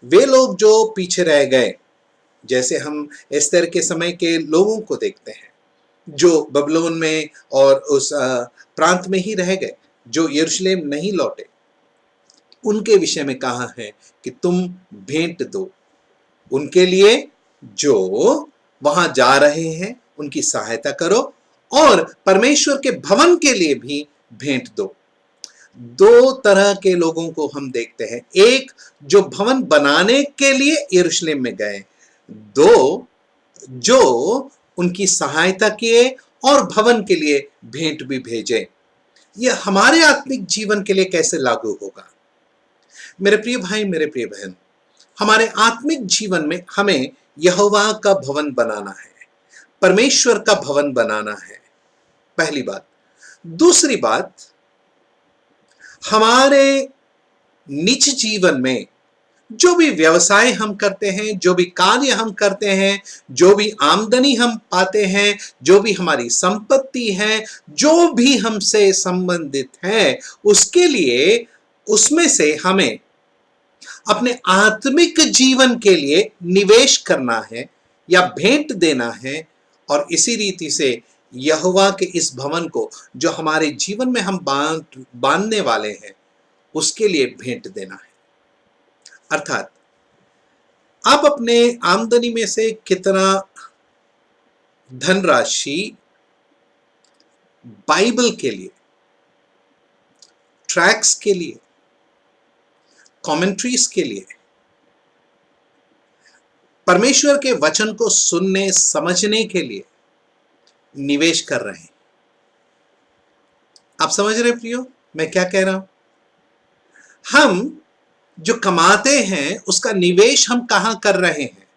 वे लोग जो पीछे रह गए, जैसे हम एस्तर के समय के लोगों को देखते हैं जो बबलोन में और उस प्रांत में ही रह गए, जो यरूशलेम नहीं लौटे, उनके विषय में कहा है कि तुम भेंट दो। उनके लिए जो वहां जा रहे हैं उनकी सहायता करो और परमेश्वर के भवन के लिए भी भेंट दो। दो तरह के लोगों को हम देखते हैं। एक जो भवन बनाने के लिए यरूशलेम में गए, दो जो उनकी सहायता किए और भवन के लिए भेंट भी भेजे। यह हमारे आत्मिक जीवन के लिए कैसे लागू होगा? मेरे प्रिय भाई, मेरे प्रिय बहन, हमारे आत्मिक जीवन में हमें यहोवा का भवन बनाना है, परमेश्वर का भवन बनाना है, पहली बात। दूसरी बात, हमारे निज जीवन में जो भी व्यवसाय हम करते हैं, जो भी कार्य हम करते हैं, जो भी आमदनी हम पाते हैं, जो भी हमारी संपत्ति है, जो भी हमसे संबंधित है, उसके लिए उसमें से हमें अपने आत्मिक जीवन के लिए निवेश करना है या भेंट देना है। और इसी रीति से यहोवा के इस भवन को जो हमारे जीवन में हम बांधने वाले हैं, उसके लिए भेंट देना है। अर्थात आप अपने आमदनी में से कितना धनराशि बाइबल के लिए, ट्रैक्स के लिए, कमेंट्रीज के लिए, परमेश्वर के वचन को सुनने समझने के लिए निवेश कर रहे हैं। आप समझ रहे प्रियो मैं क्या कह रहा हूं? हम जो कमाते हैं उसका निवेश हम कहां कर रहे हैं?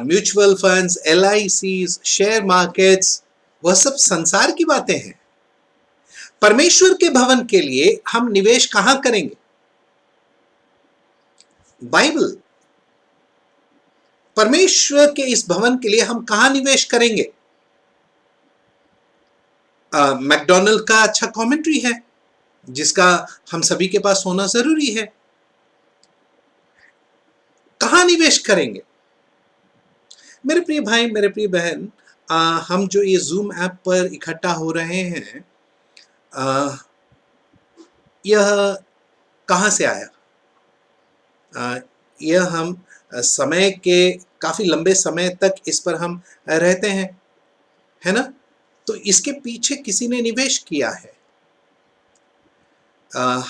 Mutual funds, LICs, share markets, वह सब संसार की बातें हैं। परमेश्वर के भवन के लिए हम निवेश कहां करेंगे? बाइबल। परमेश्वर के इस भवन के लिए हम कहां निवेश करेंगे? मैकडोनल्ड का अच्छा कमेंट्री है जिसका हम सभी के पास होना जरूरी है। कहां निवेश करेंगे? मेरे प्रिय भाई, मेरे प्रिय बहन, हम जो ये जूम ऐप पर इकट्ठा हो रहे हैं, यह कहां से आया? यह हम समय के काफी लंबे समय तक इस पर हम रहते हैं, है ना? तो इसके पीछे किसी ने निवेश किया है।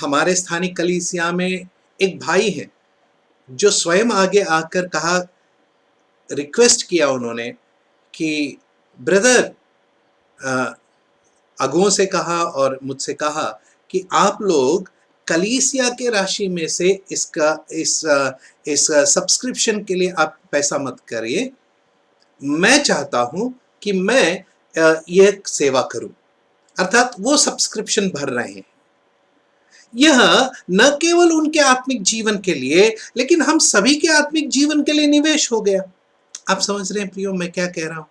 हमारे स्थानीय कलीसिया में एक भाई हैं जो स्वयं आगे आकर कहा, रिक्वेस्ट किया उन्होंने कि ब्रदर, अगुओं से कहा और मुझसे कहा कि आप लोग कलीसिया के राशि में से इस सब्सक्रिप्शन के लिए आप पैसा मत करिए, मैं चाहता हूं कि मैं यह सेवा करूं। अर्थात वो सब्सक्रिप्शन भर रहे हैं। यह न केवल उनके आत्मिक जीवन के लिए, लेकिन हम सभी के आत्मिक जीवन के लिए निवेश हो गया। आप समझ रहे हैं प्रियो मैं क्या कह रहा हूं?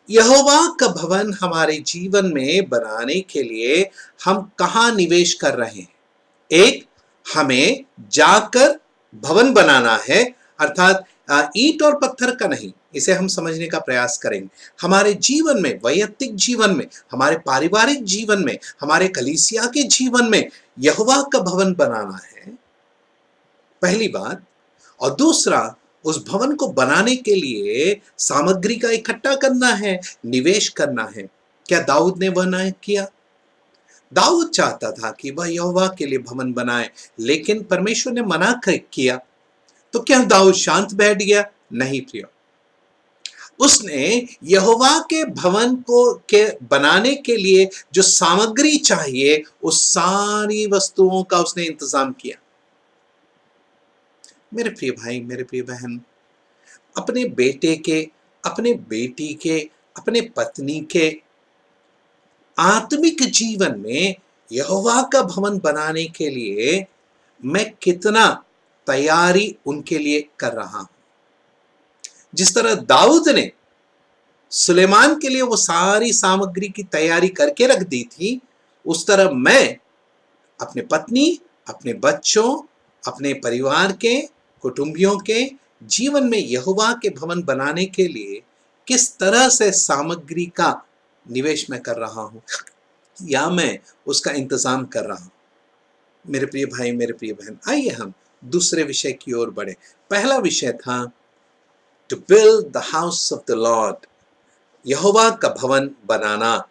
यहोवा का भवन हमारे जीवन में बनाने के लिए हम कहां निवेश कर रहे हैं? एक, हमें जाकर भवन बनाना है, अर्थात ईंट और पत्थर का नहीं। इसे हम समझने का प्रयास करेंगे। हमारे जीवन में, वैयक्तिक जीवन में, हमारे पारिवारिक जीवन में, हमारे कलीसिया के जीवन में यहोवा का भवन बनाना है, पहली बात। और दूसरा, उस भवन को बनाने के लिए सामग्री का इकट्ठा करना है, निवेश करना है। क्या दाऊद ने वह नहीं किया? दाऊद चाहता था कि वह यहोवा के लिए भवन बनाए, लेकिन परमेश्वर ने मना किया। तो क्या दाऊद शांत बैठ गया? नहीं प्रियो, उसने यहोवा के भवन के बनाने के लिए जो सामग्री चाहिए, उस सारी वस्तुओं का उसने इंतजाम किया। मेरे प्रिय भाई, मेरे प्रिय बहन, अपने बेटे के, अपने बेटी के, अपने पत्नी के आत्मिक जीवन में यहोवा का भवन बनाने के लिए मैं कितना तैयारी उनके लिए कर रहा हूं। जिस तरह दाऊद ने सुलेमान के लिए वो सारी सामग्री की तैयारी करके रख दी थी, उस तरह मैं अपने पत्नी, अपने बच्चों, अपने परिवार के, कुटुंबियों के जीवन में यहोवा के भवन बनाने के लिए किस तरह से सामग्री का निवेश मैं कर रहा हूं या मैं उसका इंतजाम कर रहा हूं। मेरे प्रिय भाई, मेरे प्रिय बहन, आइए हम दूसरे विषय की ओर बढ़े। पहला विषय था to build the house of the Lord, यहोवा का भवन बनाना।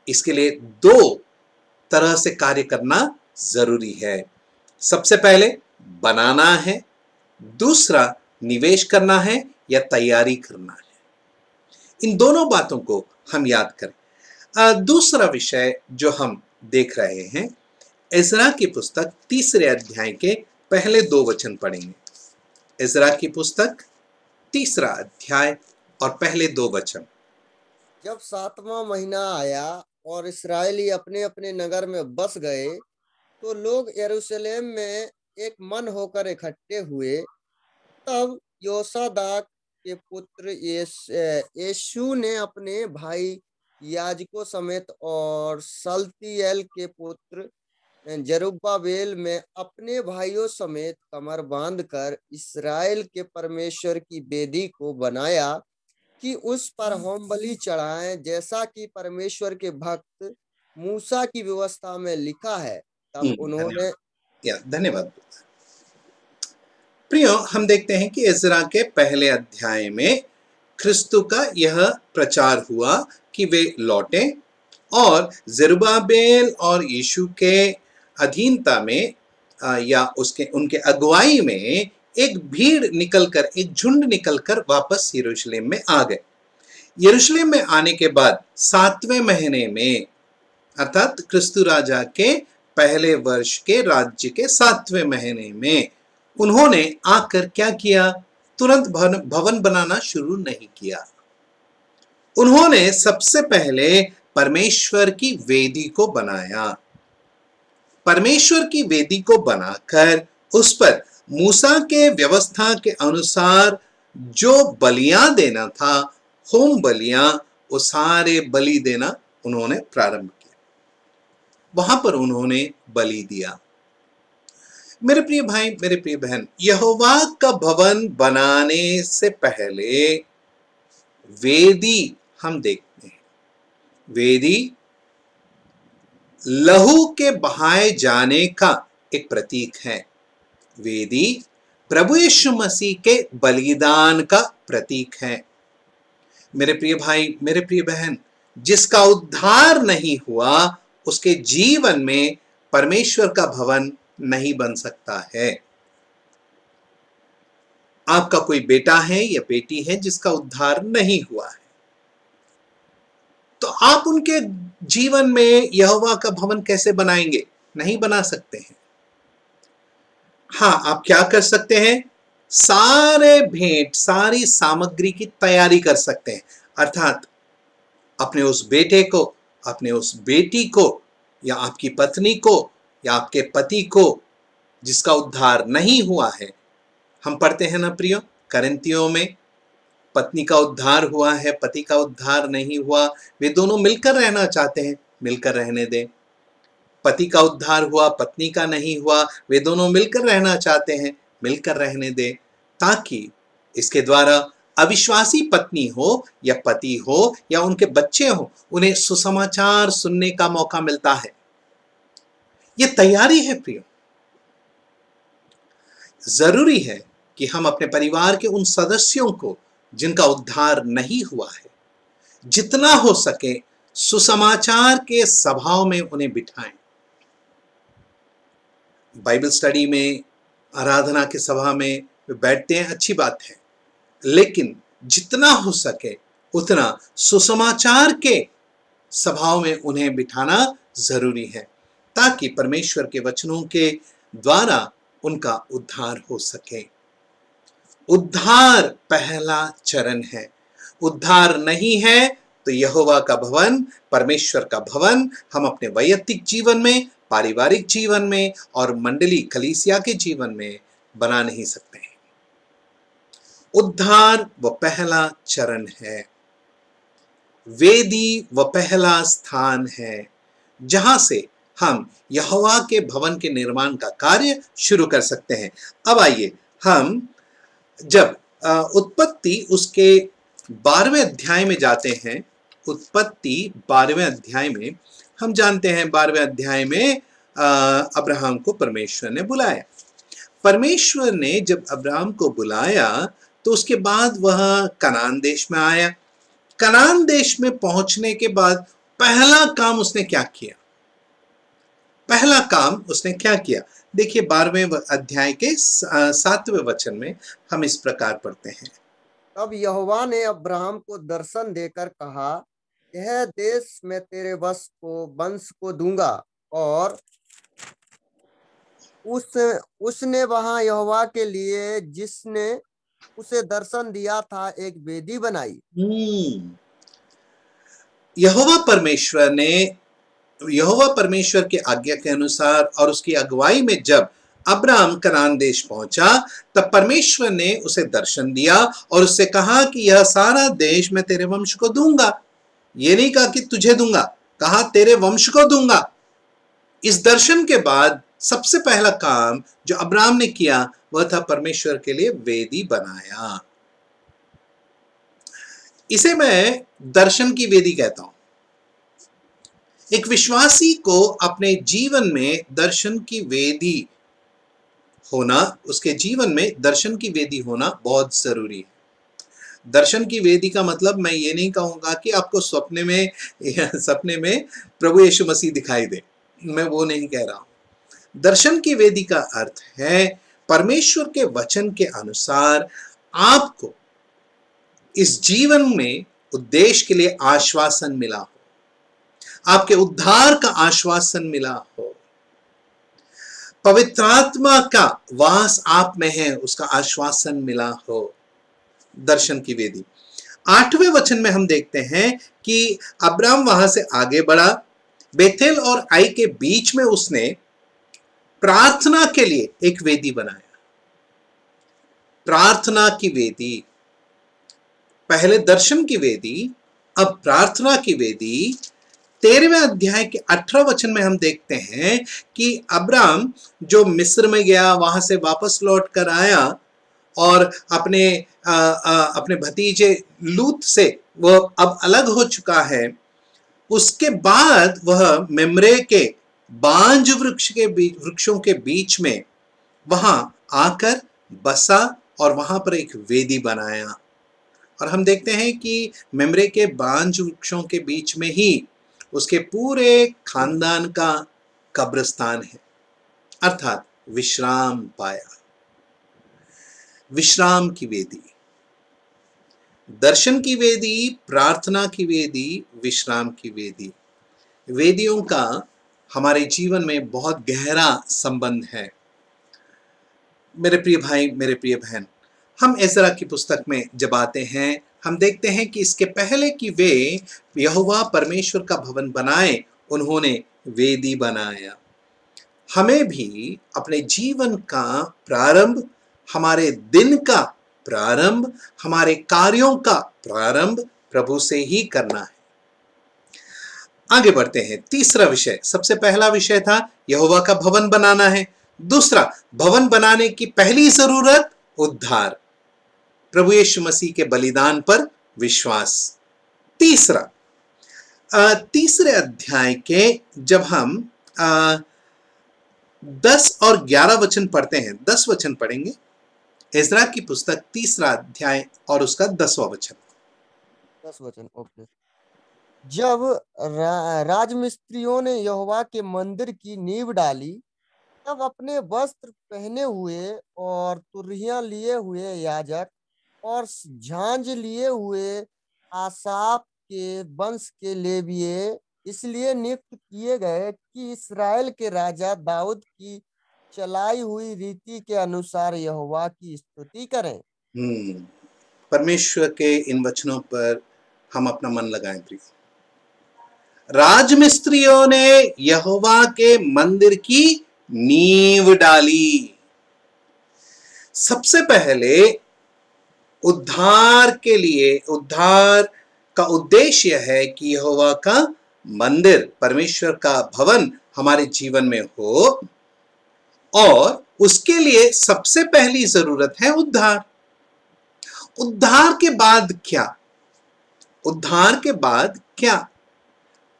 इसके लिए दो तरह से कार्य करना जरूरी है। सबसे पहले बनाना है, दूसरा निवेश करना है या तैयारी करना है। इन दोनों बातों को हम याद करें। दूसरा विषय जो हम देख रहे हैं, इज़रा की पुस्तक 3 अध्याय के पहले 2 वचन पढ़ेंगे। इज़रा की पुस्तक 3 अध्याय और पहले 2 वचन। जब 7वां महीना आया और इस्राएली अपने अपने नगर में बस गए, तो लोग यरूशलेम में एक मन होकर इकट्ठे हुए, तब योसादाक के पुत्र यीशु ने अपने भाई याजकों समेत और सल्तियेल के पुत्र जरुब्बाबेल में अपने भाइयों समेत कमर बांधकर इस्राएल के परमेश्वर की वेदी को बनाया कि उस पर होम बलि चढ़ाएं, जैसा कि परमेश्वर के भक्त मूसा की व्यवस्था में लिखा है। तब उन्होंने धन्यवाद। प्रियो, हम देखते हैं कि इज़रा के पहले अध्याय में क्रिस्तु का यह प्रचार हुआ कि वे लौटे और जरुब्बाबेल और यीशु के अधीनता में या उसके उनके अगुवाई में एक भीड़ निकलकर, एक झुंड निकलकर वापस यरूशलेम में आ गए। यरूशलेम में आने के बाद 7वें महीने में, अर्थात क्रिस्तु राजा के पहले वर्ष के राज्य के 7वें महीने में उन्होंने आकर क्या किया? तुरंत भवन बनाना शुरू नहीं किया। उन्होंने सबसे पहले परमेश्वर की वेदी को बनाया। परमेश्वर की वेदी को बनाकर उस पर मूसा के व्यवस्था के अनुसार जो बलियां देना था, होम बलियां, वो सारे बलि देना उन्होंने प्रारंभ किया। वहां पर उन्होंने बलि दिया। मेरे प्रिय भाई, मेरे प्रिय बहन, यहोवा का भवन बनाने से पहले वेदी हम देखते हैं। वेदी लहू के बहाए जाने का एक प्रतीक है। वेदी प्रभु यीशु मसीह के बलिदान का प्रतीक है। मेरे प्रिय भाई, मेरे प्रिय बहन, जिसका उद्धार नहीं हुआ उसके जीवन में परमेश्वर का भवन नहीं बन सकता है। आपका कोई बेटा है या बेटी है जिसका उद्धार नहीं हुआ है, तो आप उनके जीवन में यहोवा का भवन कैसे बनाएंगे? नहीं बना सकते हैं। हाँ, आप क्या कर सकते हैं? सारे भेंट, सारी सामग्री की तैयारी कर सकते हैं। अर्थात अपने उस बेटे को, अपने उस बेटी को, या आपकी पत्नी को, या आपके पति को जिसका उद्धार नहीं हुआ है। हम पढ़ते हैं ना प्रियो, करंतियों में, पत्नी का उद्धार हुआ है, पति का उद्धार नहीं हुआ, वे दोनों मिलकर रहना चाहते हैं, मिलकर रहने दें। पति का उद्धार हुआ, पत्नी का नहीं हुआ, वे दोनों मिलकर रहना चाहते हैं, मिलकर रहने दें, ताकि इसके द्वारा अविश्वासी पत्नी हो या पति हो या उनके बच्चे हो, उन्हें सुसमाचार सुनने का मौका मिलता है। यह तैयारी है प्रियो। जरूरी है कि हम अपने परिवार के उन सदस्यों को जिनका उद्धार नहीं हुआ है, जितना हो सके सुसमाचार के सभाओं में उन्हें बिठाएं। बाइबल स्टडी में, आराधना के सभा में वे बैठते हैं, अच्छी बात है, लेकिन जितना हो सके उतना सुसमाचार के सभाओं में उन्हें बिठाना जरूरी है, ताकि परमेश्वर के वचनों के द्वारा उनका उद्धार हो सके। उद्धार पहला चरण है। उद्धार नहीं है तो यहोवा का भवन, परमेश्वर का भवन हम अपने वैयक्तिक जीवन में, पारिवारिक जीवन में और मंडली कलीसिया के जीवन में बना नहीं सकते हैं। उद्धार वो पहला चरण है। वेदी वो पहला स्थान है जहां से हम यहोवा के भवन के निर्माण का कार्य शुरू कर सकते हैं। अब आइए हम जब उत्पत्ति उसके 12वें अध्याय में जाते हैं। उत्पत्ति 12वें अध्याय में हम जानते हैं, 12वें अध्याय में अब्राहम को परमेश्वर ने बुलाया। परमेश्वर ने जब अब्राहम को बुलाया तो उसके बाद वह कनान देश में आया। कनान देश में पहुंचने के बाद पहला काम उसने क्या किया? पहला काम उसने क्या किया? देखिए 12वें अध्याय के 7वें वचन में हम इस प्रकार पढ़ते हैं। तब यहोवा ने अब्राहम को दर्शन देकर कहा, यह देश मैं तेरे वंश को दूंगा। और उसने वहां यहोवा के लिए, जिसने उसे दर्शन दिया था, एक वेदी बनाई। यहोवा परमेश्वर के आज्ञा के अनुसार और उसकी अगुवाई में जब अब्राम कनान देश पहुंचा, तब परमेश्वर ने उसे दर्शन दिया और उससे कहा कि यह सारा देश मैं तेरे वंश को दूंगा। ये नहीं कहा कि तुझे दूंगा, कहा तेरे वंश को दूंगा। इस दर्शन के बाद सबसे पहला काम जो अब्राम ने किया वह था परमेश्वर के लिए वेदी बनाया। इसे मैं दर्शन की वेदी कहता हूं। एक विश्वासी को अपने जीवन में दर्शन की वेदी होना, उसके जीवन में दर्शन की वेदी होना बहुत जरूरी है। दर्शन की वेदी का मतलब मैं ये नहीं कहूंगा कि आपको सपने में प्रभु यीशु मसीह दिखाई दे, मैं वो नहीं कह रहा हूं। दर्शन की वेदी का अर्थ है परमेश्वर के वचन के अनुसार आपको इस जीवन में उद्देश्य के लिए आश्वासन मिला हो, आपके उद्धार का आश्वासन मिला हो, पवित्र आत्मा का वास आप में है उसका आश्वासन मिला हो। दर्शन की वेदी 8वें वचन में हम देखते हैं कि अब्राम वहां से आगे बढ़ा, बेथेल और आई के बीच में उसने प्रार्थना के लिए एक वेदी बनाया। प्रार्थना की वेदी, पहले दर्शन की वेदी, अब प्रार्थना की वेदी। 13वें अध्याय के 18 वचन में हम देखते हैं कि अब्राम जो मिस्र में गया, वहां से वापस लौट कर आया और अपने भतीजे लूत से वह अब अलग हो चुका है। उसके बाद वह मेम्रे के बांज वृक्षों के बीच में वहां आकर बसा और वहां पर एक वेदी बनाया। और हम देखते हैं कि मेम्रे के बांज वृक्षों के बीच में ही उसके पूरे खानदान का कब्रिस्तान है, अर्थात विश्राम पाया। विश्राम की वेदी, दर्शन की वेदी, प्रार्थना की वेदी, विश्राम की वेदी। वेदियों का हमारे जीवन में बहुत गहरा संबंध है। मेरे प्रिय भाई, मेरे प्रिय बहन, हम एजरा की पुस्तक में जब आते हैं हम देखते हैं कि इसके पहले कि वे यहोवा परमेश्वर का भवन बनाए, उन्होंने वेदी बनाया। हमें भी अपने जीवन का प्रारंभ, हमारे दिन का प्रारंभ, हमारे कार्यों का प्रारंभ प्रभु से ही करना है। आगे बढ़ते हैं। तीसरा विषय, सबसे पहला विषय था यहोवा का भवन बनाना है। दूसरा, भवन बनाने की पहली जरूरत उद्धार, प्रभु यीशु मसीह के बलिदान पर विश्वास। तीसरा, तीसरे अध्याय के जब हम 10 और 11 वचन पढ़ते हैं, 10 वचन पढ़ेंगे, एजरा की पुस्तक तीसरा अध्याय और उसका 10वां वचन। 10 वचन, ओके। जब राजमिस्त्रियों ने यहोवा के मंदिर की नींव डाली, तब अपने वस्त्र पहने हुए और तुरहियां लिए हुए याजक और झांझ लिए हुए आसाफ के वंश के लेविये इसलिए नियुक्त किए गए कि इस्राएल के राजा दाऊद की चलाई हुई रीति के अनुसार यहोवा की स्तुति करें। परमेश्वर के इन वचनों पर हम अपना मन लगाएं प्रिय। राजमिस्त्रियों ने यहोवा के मंदिर की नींव डाली। सबसे पहले उद्धार के लिए, उद्धार का उद्देश्य है कि यहोवा का मंदिर, परमेश्वर का भवन हमारे जीवन में हो, और उसके लिए सबसे पहली जरूरत है उद्धार। उद्धार के बाद क्या? उद्धार के बाद क्या?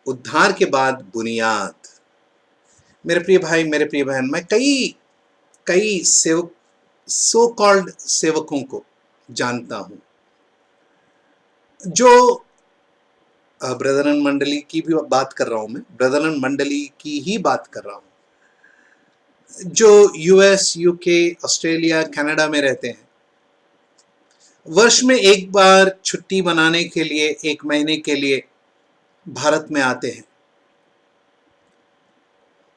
उद्धार के बाद बुनियाद। मेरे प्रिय भाई, मेरे प्रिय बहन, मैं कई सो कॉल्ड सेवकों को जानता हूं जो ब्रदरन मंडली की भी बात कर रहा हूं, मैं ब्रदरन मंडली की ही बात कर रहा हूं, जो यूएस, यूके, ऑस्ट्रेलिया, कनाडा में रहते हैं। वर्ष में एक बार छुट्टी मनाने के लिए 1 महीने के लिए भारत में आते हैं,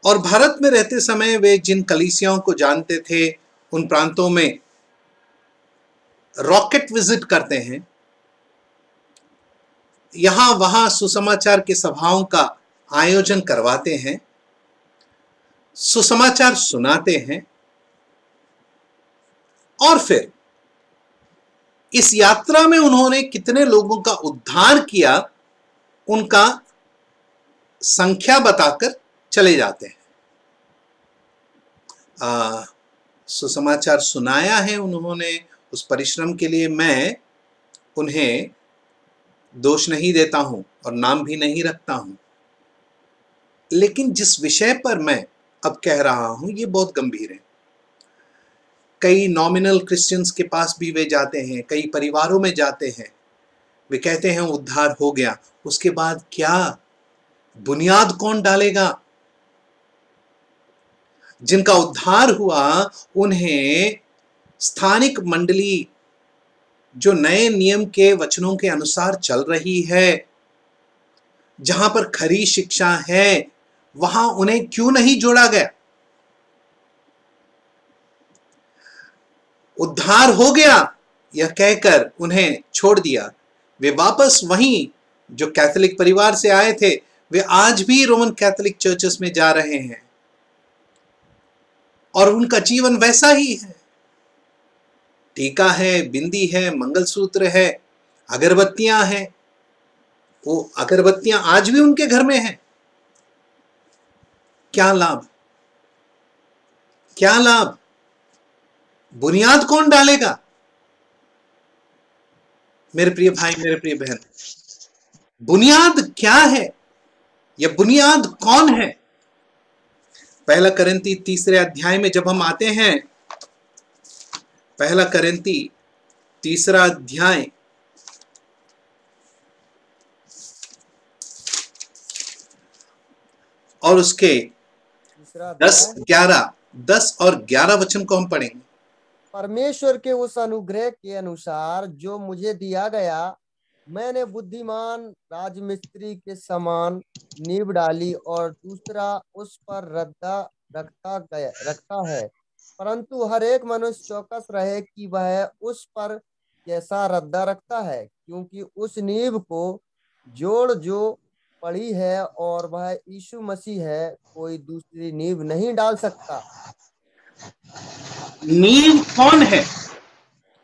और भारत में रहते समय वे जिन कलीसियाओं को जानते थे उन प्रांतों में रॉकेट विजिट करते हैं, यहां वहां सुसमाचार के सभाओं का आयोजन करवाते हैं, सुसमाचार सुनाते हैं, और फिर इस यात्रा में उन्होंने कितने लोगों का उद्धार किया, उनका संख्या बताकर चले जाते हैं। सुसमाचार सुनाया है उन्होंने, उस परिश्रम के लिए मैं उन्हें दोष नहीं देता हूं और नाम भी नहीं रखता हूं, लेकिन जिस विषय पर मैं अब कह रहा हूं ये बहुत गंभीर है। कई नॉमिनल क्रिश्चियंस के पास भी वे जाते हैं, कई परिवारों में जाते हैं, वे कहते हैं उद्धार हो गया, उसके बाद क्या? बुनियाद कौन डालेगा? जिनका उद्धार हुआ उन्हें स्थानिक मंडली जो नए नियम के वचनों के अनुसार चल रही है, जहां पर खरी शिक्षा है, वहां उन्हें क्यों नहीं जोड़ा गया? उद्धार हो गया यह कहकर उन्हें छोड़ दिया। वे वापस वहीं, जो कैथोलिक परिवार से आए थे, वे आज भी रोमन कैथोलिक चर्चेस में जा रहे हैं और उनका जीवन वैसा ही है। टीका है, बिंदी है, मंगलसूत्र है, अगरबत्तियां हैं, वो अगरबत्तियां आज भी उनके घर में हैं। क्या लाभ? क्या लाभ? बुनियाद कौन डालेगा? मेरे प्रिय भाई, मेरे प्रिय बहन, बुनियाद क्या है? यह बुनियाद कौन है? पहला करंती 3 अध्याय में जब हम आते हैं, पहला करंती 3 अध्याय और उसके 10 और 11 वचन को हम पढ़ेंगे। परमेश्वर के उस अनुग्रह के अनुसार जो मुझे दिया गया, मैंने बुद्धिमान राजमिस्त्री के समान नींव डाली और दूसरा उस पर रद्दा रखता है, परंतु हर एक मनुष्य चौकस रहे कि वह उस पर कैसा रद्दा रखता है, क्योंकि उस नींव को जोड़ जो पड़ी है और वह यीशु मसीह है, कोई दूसरी नींव नहीं डाल सकता। नींव कौन है?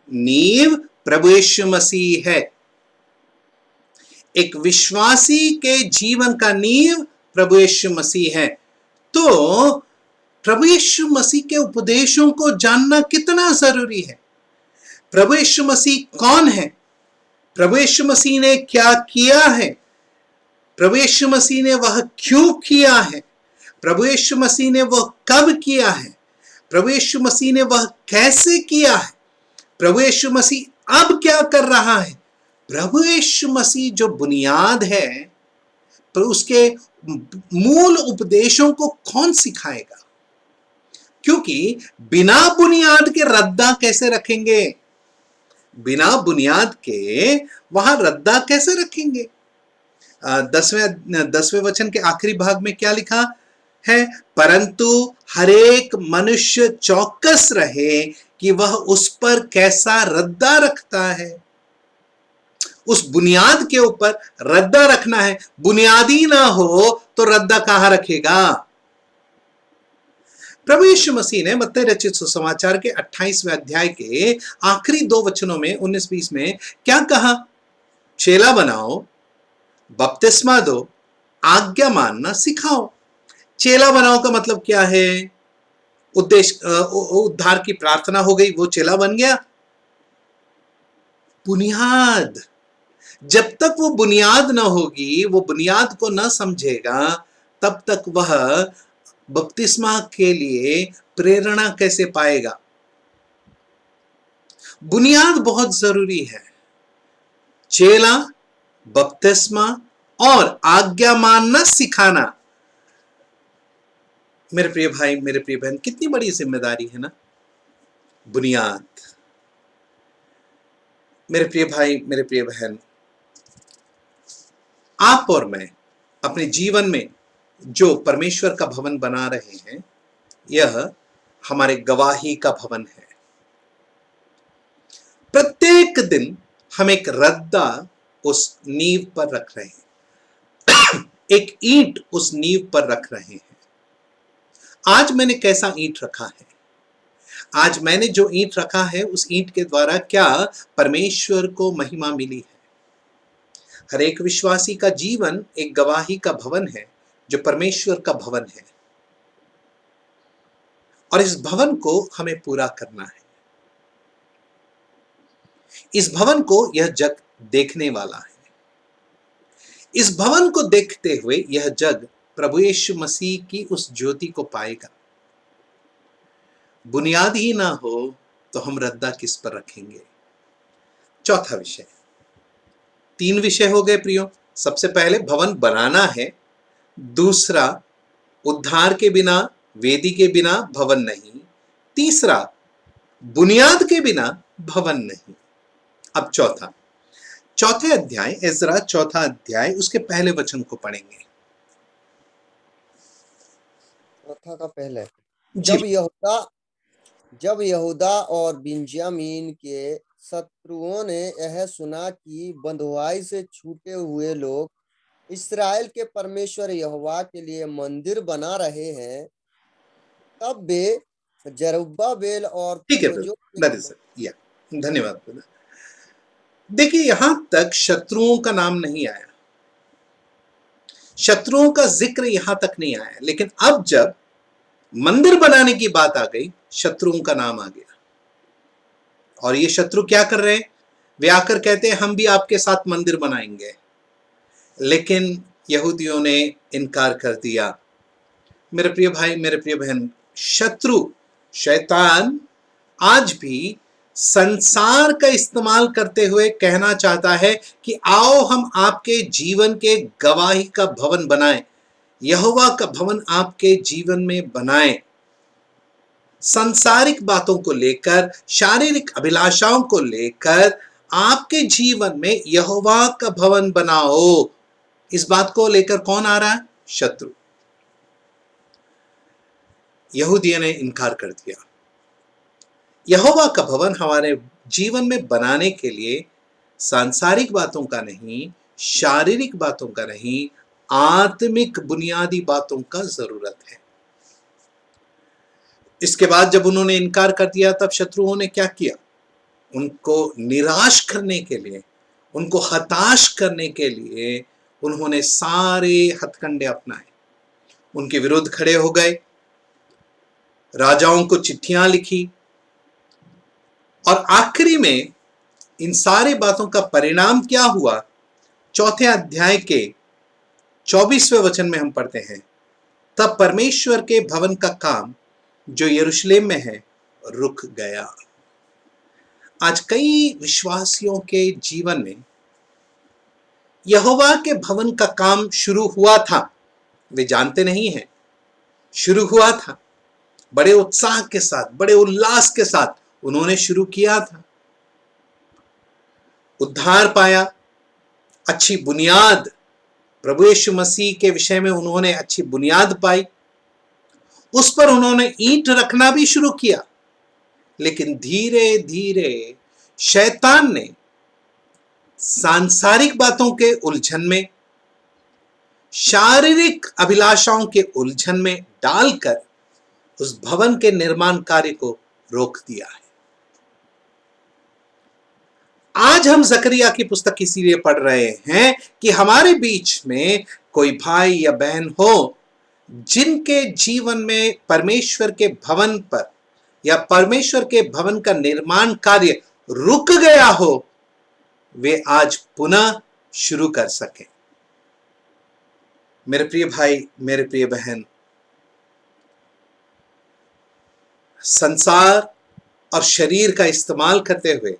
नींव प्रभु यीशु मसीह है। एक विश्वासी के जीवन का नींव प्रभु यीशु मसीह है। तो प्रभु यीशु मसीह के उपदेशों को जानना कितना जरूरी है। प्रभु यीशु मसीह कौन है? प्रभु यीशु मसीह ने क्या किया है? प्रभु यीशु मसीह ने वह क्यों किया है? प्रभु यीशु मसीह ने वह कब किया है? प्रभु यीशु मसीह ने वह कैसे किया है? प्रभु यीशु मसीह अब क्या कर रहा है? प्रभु यीशु मसीह जो बुनियाद है, पर उसके मूल उपदेशों को कौन सिखाएगा? क्योंकि बिना बुनियाद के रद्दा कैसे रखेंगे? बिना बुनियाद के वहां रद्दा कैसे रखेंगे? 10वें वचन के आखिरी भाग में क्या लिखा है? परंतु हर एक मनुष्य चौकस रहे कि वह उस पर कैसा रद्दा रखता है। उस बुनियाद के ऊपर रद्दा रखना है। बुनियादी ना हो तो रद्दा कहां रखेगा? प्रभु यीशु मसीह ने मत्ती रचित सुसमाचार के 28वें अध्याय के आखिरी 2 वचनों में 19-20 में क्या कहा? चेला बनाओ, बपतिस्मा दो, आज्ञा मानना सिखाओ। चेला बनाओ का मतलब क्या है? उद्देश्य उद्धार की प्रार्थना हो गई, वो चेला बन गया। बुनियाद, जब तक वो बुनियाद ना होगी, वो बुनियाद को ना समझेगा, तब तक वह बपतिस्मा के लिए प्रेरणा कैसे पाएगा? बुनियाद बहुत जरूरी है। चेला, बपतिस्मा और आज्ञा मानना सिखाना। मेरे प्रिय भाई, मेरे प्रिय बहन, कितनी बड़ी जिम्मेदारी है ना, बुनियाद। मेरे प्रिय भाई, मेरे प्रिय बहन, आप और मैं अपने जीवन में जो परमेश्वर का भवन बना रहे हैं, यह हमारे गवाही का भवन है। प्रत्येक दिन हम एक रद्दा उस नींव पर रख रहे हैं, एक ईंट उस नींव पर रख रहे हैं। आज मैंने कैसा ईंट रखा है? आज मैंने जो ईंट रखा है उस ईंट के द्वारा क्या परमेश्वर को महिमा मिली है। हर एक विश्वासी का जीवन एक गवाही का भवन है जो परमेश्वर का भवन है, और इस भवन को हमें पूरा करना है। इस भवन को यह जग देखने वाला है। इस भवन को देखते हुए यह जग प्रभु यीशु मसीह की उस ज्योति को पाएगा। बुनियाद ही ना हो तो हम रद्दा किस पर रखेंगे। चौथा विषय, 3 विषय हो गए प्रियो। सबसे पहले भवन बनाना है, दूसरा उद्धार के बिना, वेदी के बिना भवन नहीं, तीसरा बुनियाद के बिना भवन नहीं। अब चौथे अध्याय, एजरा चौथा अध्याय, उसके पहले वचन को पढ़ेंगे। चौथा का पहले, जी। जब यहूदा और बिन्यामीन के शत्रुओं ने यह सुना कि बंधुआई से छूटे हुए लोग इस्राएल के परमेश्वर यहोवा के लिए मंदिर बना रहे हैं, तब वे जरुब्बाबेल और ठीक है पूर्वजों या धन्यवाद। देखिए, यहां तक शत्रुओं का नाम नहीं आया, शत्रुओं का जिक्र यहां तक नहीं आया, लेकिन अब जब मंदिर बनाने की बात आ गई, शत्रुओं का नाम आ गया। और ये शत्रु क्या कर रहे हैं? वे आकर कहते हैं हम भी आपके साथ मंदिर बनाएंगे, लेकिन यहूदियों ने इनकार कर दिया। मेरे प्रिय भाई, मेरे प्रिय बहन, शत्रु शैतान आज भी संसार का इस्तेमाल करते हुए कहना चाहता है कि आओ हम आपके जीवन के गवाही का भवन बनाएं, यहोवा का भवन आपके जीवन में बनाएं। सांसारिक बातों को लेकर, शारीरिक अभिलाषाओं को लेकर आपके जीवन में यहोवा का भवन बनाओ, इस बात को लेकर कौन आ रहा है? शत्रु। यहूदियों ने इनकार कर दिया। यहोवा का भवन हमारे जीवन में बनाने के लिए सांसारिक बातों का नहीं, शारीरिक बातों का नहीं, आत्मिक बुनियादी बातों का जरूरत है। इसके बाद जब उन्होंने इनकार कर दिया, तब शत्रुओं ने क्या किया? उनको निराश करने के लिए, उनको हताश करने के लिए उन्होंने सारे हथकंडे अपनाए, उनके विरुद्ध खड़े हो गए, राजाओं को चिट्ठियां लिखी, और आखिरी में इन सारी बातों का परिणाम क्या हुआ? चौथे अध्याय के 24वें वचन में हम पढ़ते हैं, तब परमेश्वर के भवन का काम जो यरूशलेम में है रुक गया। आज कई विश्वासियों के जीवन में यहोवा के भवन का काम शुरू हुआ था, वे जानते नहीं हैं, शुरू हुआ था, बड़े उत्साह के साथ, बड़े उल्लास के साथ उन्होंने शुरू किया था, उद्धार पाया, अच्छी बुनियाद, प्रभु यीशु मसीह के विषय में उन्होंने अच्छी बुनियाद पाई, उस पर उन्होंने ईंट रखना भी शुरू किया। लेकिन धीरे धीरे शैतान ने सांसारिक बातों के उलझन में, शारीरिक अभिलाषाओं के उलझन में डालकर उस भवन के निर्माण कार्य को रोक दिया है। आज हम जकरिया की पुस्तक इसीलिए पढ़ रहे हैं कि हमारे बीच में कोई भाई या बहन हो जिनके जीवन में परमेश्वर के भवन पर या परमेश्वर के भवन का निर्माण कार्य रुक गया हो, वे आज पुनः शुरू कर सकें। मेरे प्रिय भाई, मेरे प्रिय बहन, संसार और शरीर का इस्तेमाल करते हुए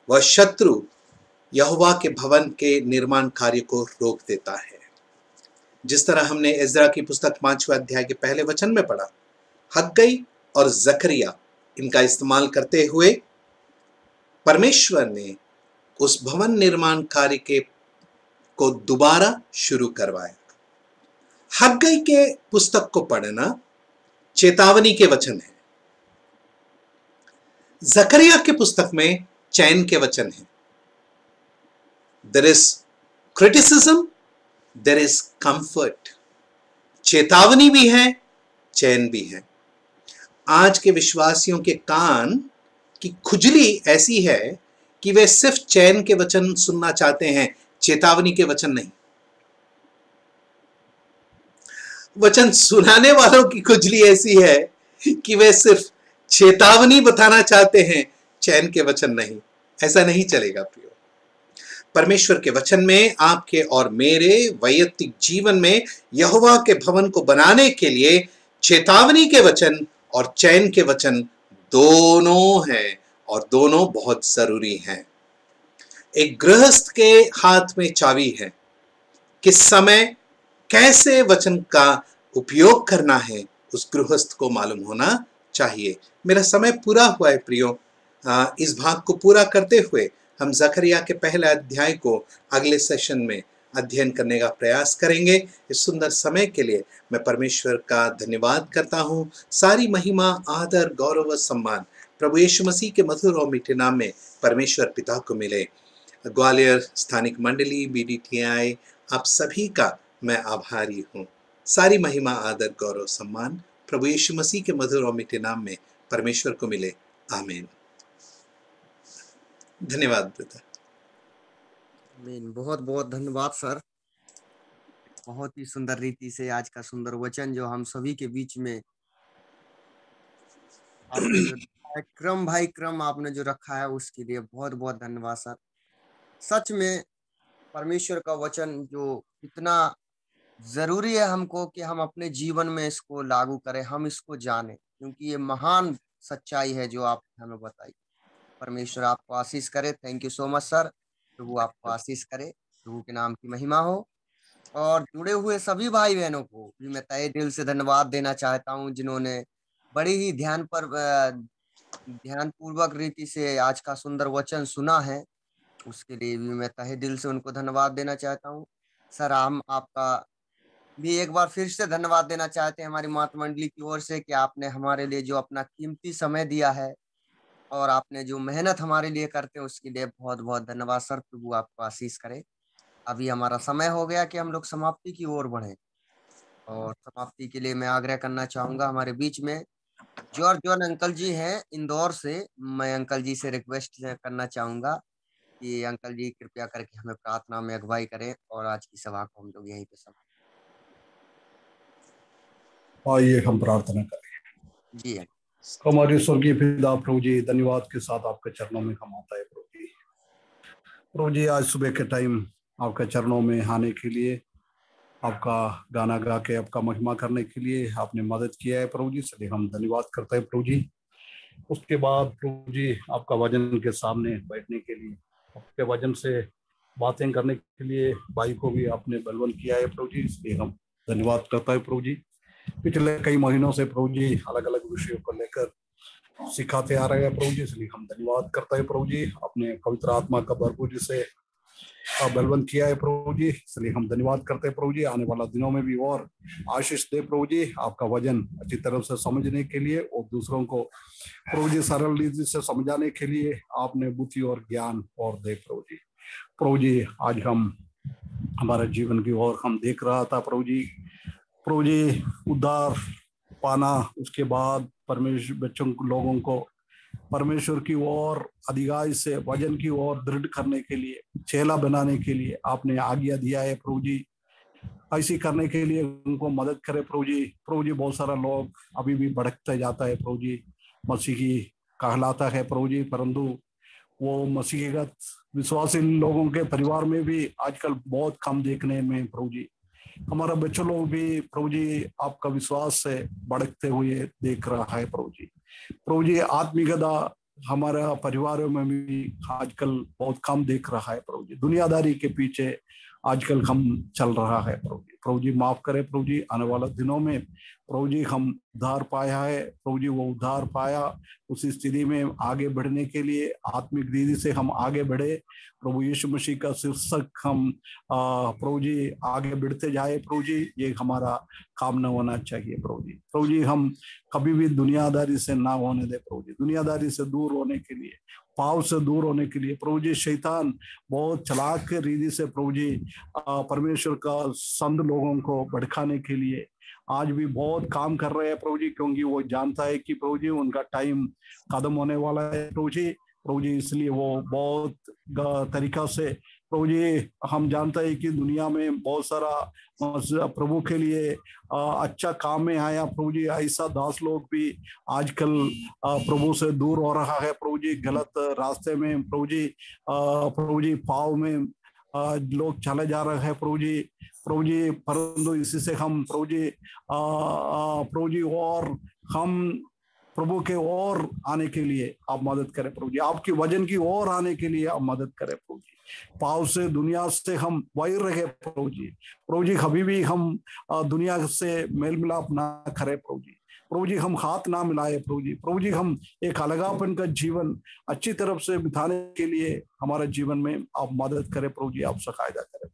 वह शत्रु यहोवा के भवन के निर्माण कार्य को रोक देता है। जिस तरह हमने एजरा की पुस्तक 5वें अध्याय के पहले वचन में पढ़ा, हग्गई और जकरिया इनका इस्तेमाल करते हुए परमेश्वर ने उस भवन निर्माण कार्य को दोबारा शुरू करवाया। हग्गई के पुस्तक को पढ़ना चेतावनी के वचन है, जकरिया के पुस्तक में चैन के वचन है। There is criticism, there is comfort. चेतावनी भी है, चैन भी है। आज के विश्वासियों के कान की खुजली ऐसी है कि वे सिर्फ चैन के वचन सुनना चाहते हैं, चेतावनी के वचन नहीं। वचन सुनाने वालों की खुजली ऐसी है कि वे सिर्फ चेतावनी बताना चाहते हैं, चैन के वचन नहीं। ऐसा नहीं चलेगा प्रियो। परमेश्वर के वचन में आपके और मेरे वैयक्तिक जीवन में यहोवा के भवन को बनाने के लिए चेतावनी के वचन और चैन के वचन दोनों हैं, और दोनों बहुत जरूरी हैं। एक गृहस्थ के हाथ में चाबी है। किस समय कैसे वचन का उपयोग करना है, उस गृहस्थ को मालूम होना चाहिए। मेरा समय पूरा हुआ है प्रियो। इस भाग को पूरा करते हुए हम जकरिया के पहले अध्याय को अगले सेशन में अध्ययन करने का प्रयास करेंगे। इस सुंदर समय के लिए मैं परमेश्वर का धन्यवाद करता हूं। सारी महिमा, आदर, गौरव, सम्मान प्रभु यीशु मसीह के मधुर और मीठे नाम में परमेश्वर पिता को मिले। ग्वालियर स्थानिक मंडली, BDTI, आप सभी का मैं आभारी हूं। सारी महिमा, आदर, गौरव, सम्मान प्रभु यीशु मसीह के मधुर और मीठे नाम में परमेश्वर को मिले। आमीन। धन्यवाद ब्रदर। आमीन। बहुत बहुत धन्यवाद सर। बहुत ही सुंदर रीति से आज का सुंदर वचन जो हम सभी के बीच में आपने जो क्रम भाई क्रम आपने जो रखा है, उसके लिए बहुत बहुत धन्यवाद सर। सच में परमेश्वर का वचन जो इतना जरूरी है हमको कि हम अपने जीवन में इसको लागू करें, हम इसको जानें, क्योंकि ये महान सच्चाई है जो आप हमें बताई। परमेश्वर आपको आशीष करे। Thank you so much sir. प्रभु आपको आशीष करे। प्रभु के नाम की महिमा हो। और जुड़े हुए सभी भाई बहनों को भी मैं तहे दिल से धन्यवाद देना चाहता हूँ, जिन्होंने बड़ी ही ध्यानपूर्वक रीति से आज का सुंदर वचन सुना है। उसके लिए भी मैं तहे दिल से उनको धन्यवाद देना चाहता हूँ। सर, हम आपका भी एक बार फिर से धन्यवाद देना चाहते हैं हमारी मातृ मंडली की ओर से कि आपने हमारे लिए जो अपना कीमती समय दिया है और आपने जो मेहनत हमारे लिए करते हैं, उसके लिए बहुत बहुत धन्यवाद सर। प्रभु आपको आशीष करे। अभी हमारा समय हो गया कि हम लोग समाप्ति की ओर बढ़े, और समाप्ति के लिए मैं आग्रह करना चाहूंगा, हमारे बीच में जॉन अंकल जी हैं इंदौर से। मैं अंकल जी से रिक्वेस्ट करना चाहूंगा कि अंकल जी कृपया करके हमें प्रार्थना में अगुवाई करें और आज की सभा को हम लोग यहीं पे समाप्त। आइए हम प्रार्थना करें। जी है। हमारे स्वर्गीय पिता प्रभु जी, धन्यवाद के साथ आपके चरणों में हम आता है प्रभु जी। प्रभु जी, आज सुबह के टाइम आपके चरणों में आने के लिए, आपका गाना गा के आपका महिमा करने के लिए आपने मदद किया है प्रभु जी, इसलिए हम धन्यवाद करते हैं प्रभु जी। उसके बाद प्रभु जी, आपका वचन के सामने बैठने के लिए, आपके वचन से बातें करने के लिए भाई को भी आपने बलवंत किया है प्रभु जी, इसलिए हम धन्यवाद करता है प्रभु जी। पिछले कई महीनों से प्रभु जी अलग अलग विषयों को लेकर सिखाते आ रहे हैं प्रभु जी, इसलिए हम धन्यवाद करते हैं प्रभु जी। अपने पवित्र आत्मा का भरपूर से बलवंत किया है प्रभु जी, इसलिए हम धन्यवाद करते हैं प्रभु जी। आने वाला दिनों में भी और आशीष दे प्रभु जी, आपका वचन अच्छी तरह से समझने के लिए और दूसरों को प्रभु जी सरल रीति से समझाने के लिए आपने बुद्धि और ज्ञान और दे प्रभु जी। प्रभु जी, आज हम हमारे जीवन की ओर हम देख रहा था प्रभु जी उद्धार पाना, उसके बाद परमेश्वर बच्चों लोगों को परमेश्वर की ओर अधिकारी से वचन की ओर दृढ़ करने के लिए, चेला बनाने के लिए आपने आज्ञा दिया है प्रभु जी। ऐसी करने के लिए उनको मदद करे प्रभु जी। प्रभु जी, बहुत सारा लोग अभी भी भटकते जाता है प्रभु जी, मसीही कहलाता है प्रभु जी, परंतु वो मसीहगत विश्वासी लोगों के परिवार में भी आजकल बहुत कम देखने में प्रभु जी। हमारा बच्चों लोग भी प्रभु जी आपका विश्वास से भड़कते हुए देख रहा है प्रभु जी। प्रभु जी, आत्मिकता हमारा परिवारों में भी आजकल बहुत कम दिख रहा है प्रभु जी। दुनियादारी के पीछे आजकल हम चल रहा है प्रभु जी। प्रभु जी माफ करें प्रभु जी। आने वाले दिनों में प्रभु जी हम उद्धार पाया है प्रभु जी, वो उद्धार पाया उसी स्थिति में आगे बढ़ने के लिए आत्मिक रीति से हम आगे बढ़े प्रभु यीशु मसीह का शीर्षक हम प्रभु जी आगे बढ़ते जाए प्रभु जी, ये हमारा काम न होना चाहिए प्रभु जी। प्रभु जी, हम कभी भी दुनियादारी से ना होने दे प्रभु जी। दुनियादारी से दूर होने के लिए पाप से दूर होने के लिए। प्रभु जी शैतान बहुत चालाक रीति से प्रभु जी परमेश्वर का संत लोगों को भड़काने के लिए आज भी बहुत काम कर रहे हैं प्रभु जी, क्योंकि वो जानता है कि प्रभु जी उनका टाइम खत्म होने वाला है प्रभु जी। प्रभु जी इसलिए वो बहुत तरीका से प्रभु जी हम जानते हैं कि दुनिया में बहुत सारा प्रभु के लिए अच्छा काम में आया प्रभु जी। ऐसा दास लोग भी आजकल प्रभु से दूर हो रहा है प्रभु जी, गलत रास्ते में प्रभु जी पाव में लोग चले जा रहे हैं प्रभु जी। परंतु इसी से हम प्रभु जी और हम प्रभु के ओर आने के लिए आप मदद करें प्रभु जी, आपकी वजन की ओर आने के लिए आप मदद करें प्रभु जी। पाव से दुनिया से हम वैर रहे प्रभु जी कभी भी हम दुनिया से मेल मिलाप ना करें प्रभु जी हम हाथ ना मिलाए प्रभु जी हम एक अलगापन का जीवन अच्छी तरफ से बिताने के लिए हमारे जीवन में आप मदद करें प्रभु जी, आप सहायता करें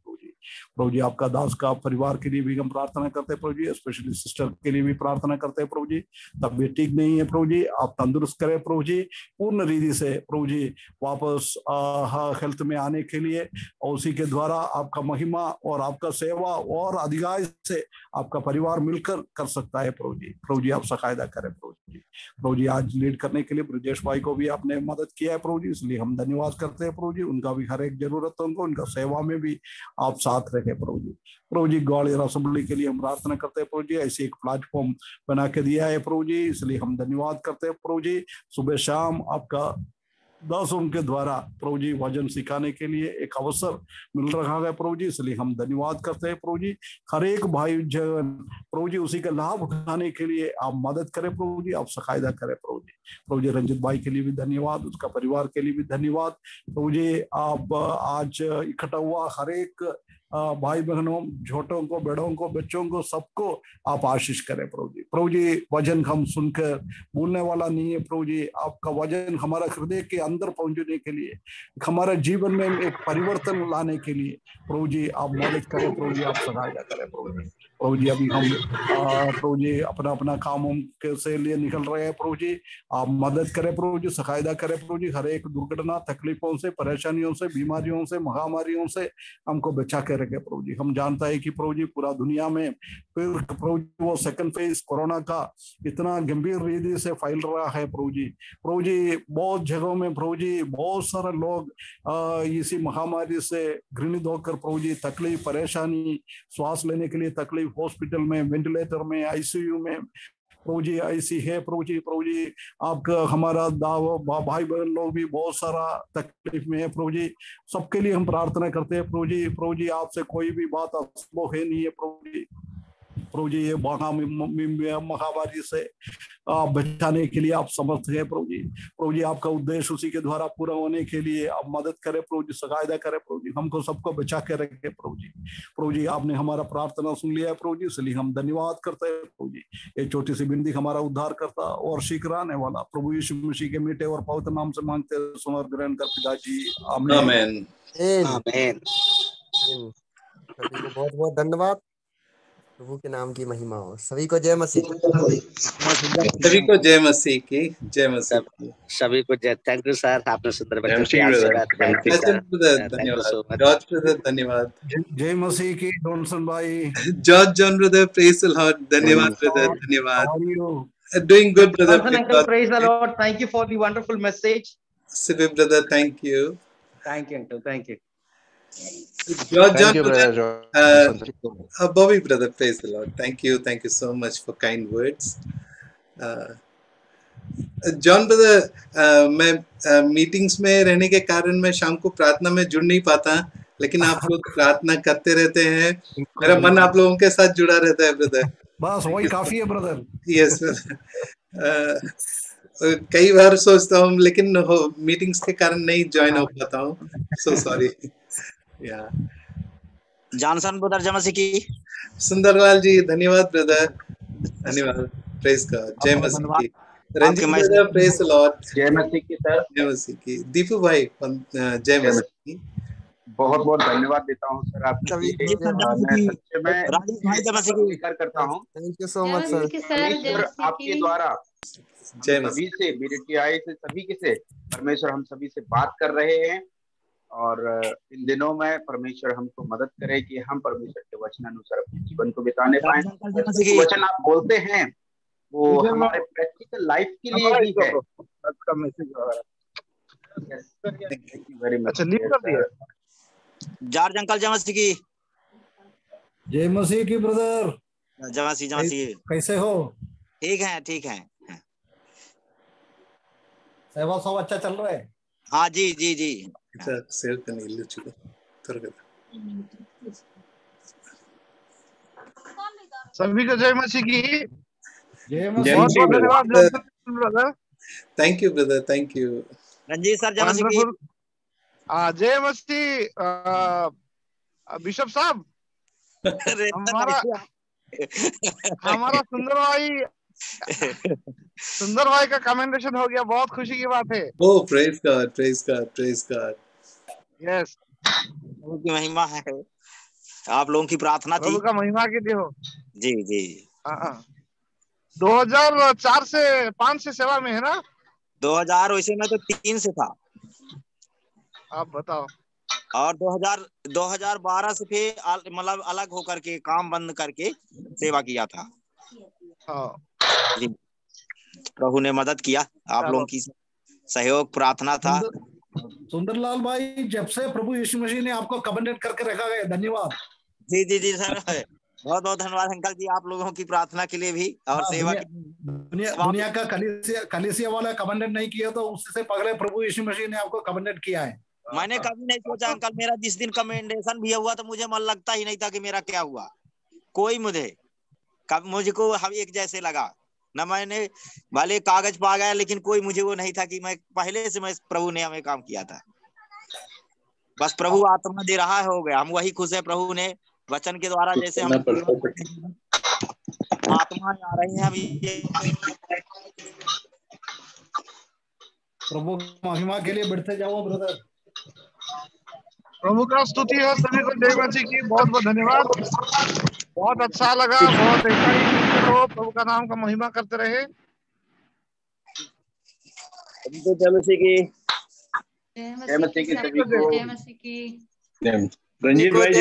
प्रभु जी। आपका दास का परिवार के लिए भी हम प्रार्थना करते हैं प्रभु जी, स्पेशली सिस्टर के लिए भी प्रार्थना करते हैं प्रभु जी। तबीयत ठीक नहीं है प्रभु जी, आप तंदुरुस्त करें प्रभु जी, पूर्ण रीति से प्रभु जी वापस हेल्थ में आने के लिए, और उसी के द्वारा आपका महिमा और आपका सेवा और अधिकार से आपका परिवार मिलकर कर सकता है प्रभु जी आप सहायता करें प्रभु जी। आज लीड करने के लिए ब्रजेश भाई को भी आपने मदद किया है प्रभु जी, इसलिए हम धन्यवाद करते हैं प्रभु जी। उनका भी हर एक जरूरतों को उनका सेवा में भी आप साथ रखें प्रभु जी। ग्वालियर असेंबली के लिए हम प्रार्थना करते हैं प्रभु जी, ऐसे एक प्लेटफॉर्म बना के दिया है प्रभु जी, इसलिए हम धन्यवाद करते हैं प्रभु जी। सुबह शाम आपका दासों के द्वारा प्रभु जी वचन सिखाने के लिए एक अवसर मिल रहा है प्रभु जी, इसलिए हम धन्यवाद करते हैं प्रभु जी। हर एक भाई जन प्रभु जी उसी का लाभ उठाने के लिए आप मदद करें प्रभु जी, आप सहायता करें प्रभु जी। रंजित भाई के लिए भी धन्यवाद, उसका परिवार के लिए भी धन्यवाद प्रभु जी। आप आज इकट्ठा हुआ हर एक भाई बहनों, छोटों को, बड़ों को, बच्चों को, सबको आप आशीष करें प्रभु जी। वचन हम सुनकर भूलने वाला नहीं है प्रभु जी, आपका वचन हमारा हृदय के अंदर पहुंचने के लिए, हमारे जीवन में एक परिवर्तन लाने के लिए प्रभु जी आप मदद करें प्रभु जी, आप सहायता करें प्रभु जी। अभी हम प्रभु जी अपना अपना कामों के से लिए निकल रहे हैं प्रभु जी, आप मदद करें प्रभु जी, सहायता करें प्रभु जी। हर एक दुर्घटना, तकलीफों से, परेशानियों से, बीमारियों से, महामारियों से हमको बचा के रखे प्रभु जी। हम जानता है कि प्रभु जी पूरा दुनिया में फिर प्रभु जी वो सेकंड फेज कोरोना का इतना गंभीर रीति से फैल रहा है प्रभु जी। बहुत जगहों में प्रभु जी बहुत सारे लोग इसी महामारी से घृणित होकर प्रभु जी तकलीफ, परेशानी, श्वास लेने के लिए तकलीफ, हॉस्पिटल में, वेंटिलेटर में, आईसीयू में प्रभु जी ऐसी है प्रभु जी। आपका हमारा भाई बहन लोग भी बहुत सारा तकलीफ में है प्रभु जी, सबके लिए हम प्रार्थना करते हैं प्रभु जी। आपसे कोई भी बात असंभव है नहीं है प्रभु जी। ये महामारी से बचाने के लिए आप समर्थ है प्रभु जी। आपका उद्देश्य उसी के द्वारा पूरा होने के लिए आप मदद करें प्रभु जी, सहायता करें प्रभु जी, हमको सबको बचा के रखे प्रभु जी। आपने हमारा प्रार्थना सुन लिया है प्रभु जी, इसलिए हम धन्यवाद करते हैं प्रभु जी। एक छोटी सी बिंदी हमारा उद्धार करता और शीघ्र आने वाला प्रभु यीशु मसीह के मीठे और पवित्र नाम से मांगते हैं, सुन और ग्रहण कर पिताजी, आमीन। सभी को बहुत बहुत धन्यवाद, प्रभु के नाम की महिमा हो। सभी को जय मसीह, सभी को जय मसीह की, जय मसीह की, सभी को जय। थैंक यू सर, आपने सुंदर धन्यवाद जॉर्ज ब्रदर, धन्यवाद जय मसीह की जॉनसन भाई, John brother, praise the Lord, धन्यवाद ब्रदर, धन्यवाद। Doing good, brother. Praise the Lord. Thank you for the wonderful message. Sibi brother, thank you. Thank you, uncle. Thank you. John brother, Bobby brother, praise the Lord. Thank you so much for kind words. John brother, मैं meetings में रहने के कारण मैं शाम को प्रार्थना में जुड़ नहीं पाता, लेकिन आप लोग प्रार्थना करते रहते हैं, मेरा मन आप लोगों के साथ जुड़ा रहता है ब्रदर। बस वही काफी है ब्रदर। यस कई बार सोचता हूँ लेकिन मीटिंग्स के कारण नहीं ज्वाइन हो पाता हूँ, सो सॉरी। या जॉनसन ब्रदर, जय मसीह की। सुंदरलाल जी, धन्यवाद ब्रदर, धन्यवाद, प्रेज गॉड, जय मसीह की। Ranjit brother, praise the Lord, जय मसीह की सर, जय मसीह की। दीपू भाई, जय मसीह की। बहुत बहुत धन्यवाद देता हूँ सर आपको, मैं स्वीकार करता हूँ। Thank you so much sir, आपके द्वारा जय हम सभी से, BDTI से, सभी के से परमेश्वर हम सभी से बात कर रहे हैं। और इन दिनों में परमेश्वर हमको मदद करे कि हम परमेश्वर के वचनानुसार अपने जीवन को बिताने पाए। जो वचन आप बोलते हैं वो हमारे प्रैक्टिकल लाइफ के लिए ही है। Thank you very much. George uncle जय मसीह की। जय मसीह की ब्रदर। जय मसीह, जय मसीह। कैसे हो? ठीक है, ठीक है। सेवा सब अच्छा चल रहा है? हाँ जी जी जी। ಸೇವ್ ಕನೆ ಇಲ್ಲಿ ಚುಕ ತರಗದ सभी को जय मसीह की। जय जय बहुत मसीह बहुत धन्यवाद brother. Thank you brother, thank you. Ranjit sir जय मसीह की। जय मसीह बिशप साहब। हमारा सुंदर भाई का कमेंडेशन हो गया, बहुत खुशी की बात है। Oh praise God, praise God, praise God. Yes, प्रभु की महिमा है, आप लोगों की प्रार्थना थी। प्रभु का महिमा के लिए हो। जी जी। 2004 से 5 से सेवा में है ना? 2000 वैसे में तो 3 से था। आप बताओ। और 2012 से फिर मतलब अलग होकर के काम बंद करके सेवा किया था। जी, प्रभु ने मदद किया, आप लोगों की सहयोग प्रार्थना था। सुंदरलाल भाई, जब से प्रभु यीशु मसीह ने आपको कमेंडेट करके रखा है, धन्यवाद। जी जी जी सर, बहुत बहुत धन्यवाद अंकल जी, आप लोगों की प्रार्थना के लिए भी और सेवा दुनिया का कलीसिया वाला कमेंडेट नहीं किया तो उससे पहले प्रभु यीशु मसीह ने आपको कमेंडेट किया है। मैंने कभी नहीं सोचा अंकल, मेरा जिस दिन कमेंडेशन भी हुआ तो मुझे मन लगता ही नहीं था कि मेरा क्या हुआ। कोई मुझको हम एक जैसे लगा ना, मैंने भले कागज पा गया लेकिन कोई मुझे वो नहीं था कि मैं पहले से प्रभु ने हमें काम किया था। बस प्रभु आत्मा दे रहा है, हो गया, हम वही खुश है। प्रभु ने वचन के द्वारा जैसे हम आत्मा आ रही है, प्रभु महिमा के लिए बढ़ते जाओ ब्रदर। प्रभु का स्तुति है, सभी को जय मसीह की। बहुत बहुत धन्यवाद, बहुत अच्छा लगा, बहुत ऐसा ही मिलते रहो, प्रभु का नाम का महिमा करते रहे। जय मसीह की। जय मसीह की सभी को। जय मसीह की। रंजीत भाई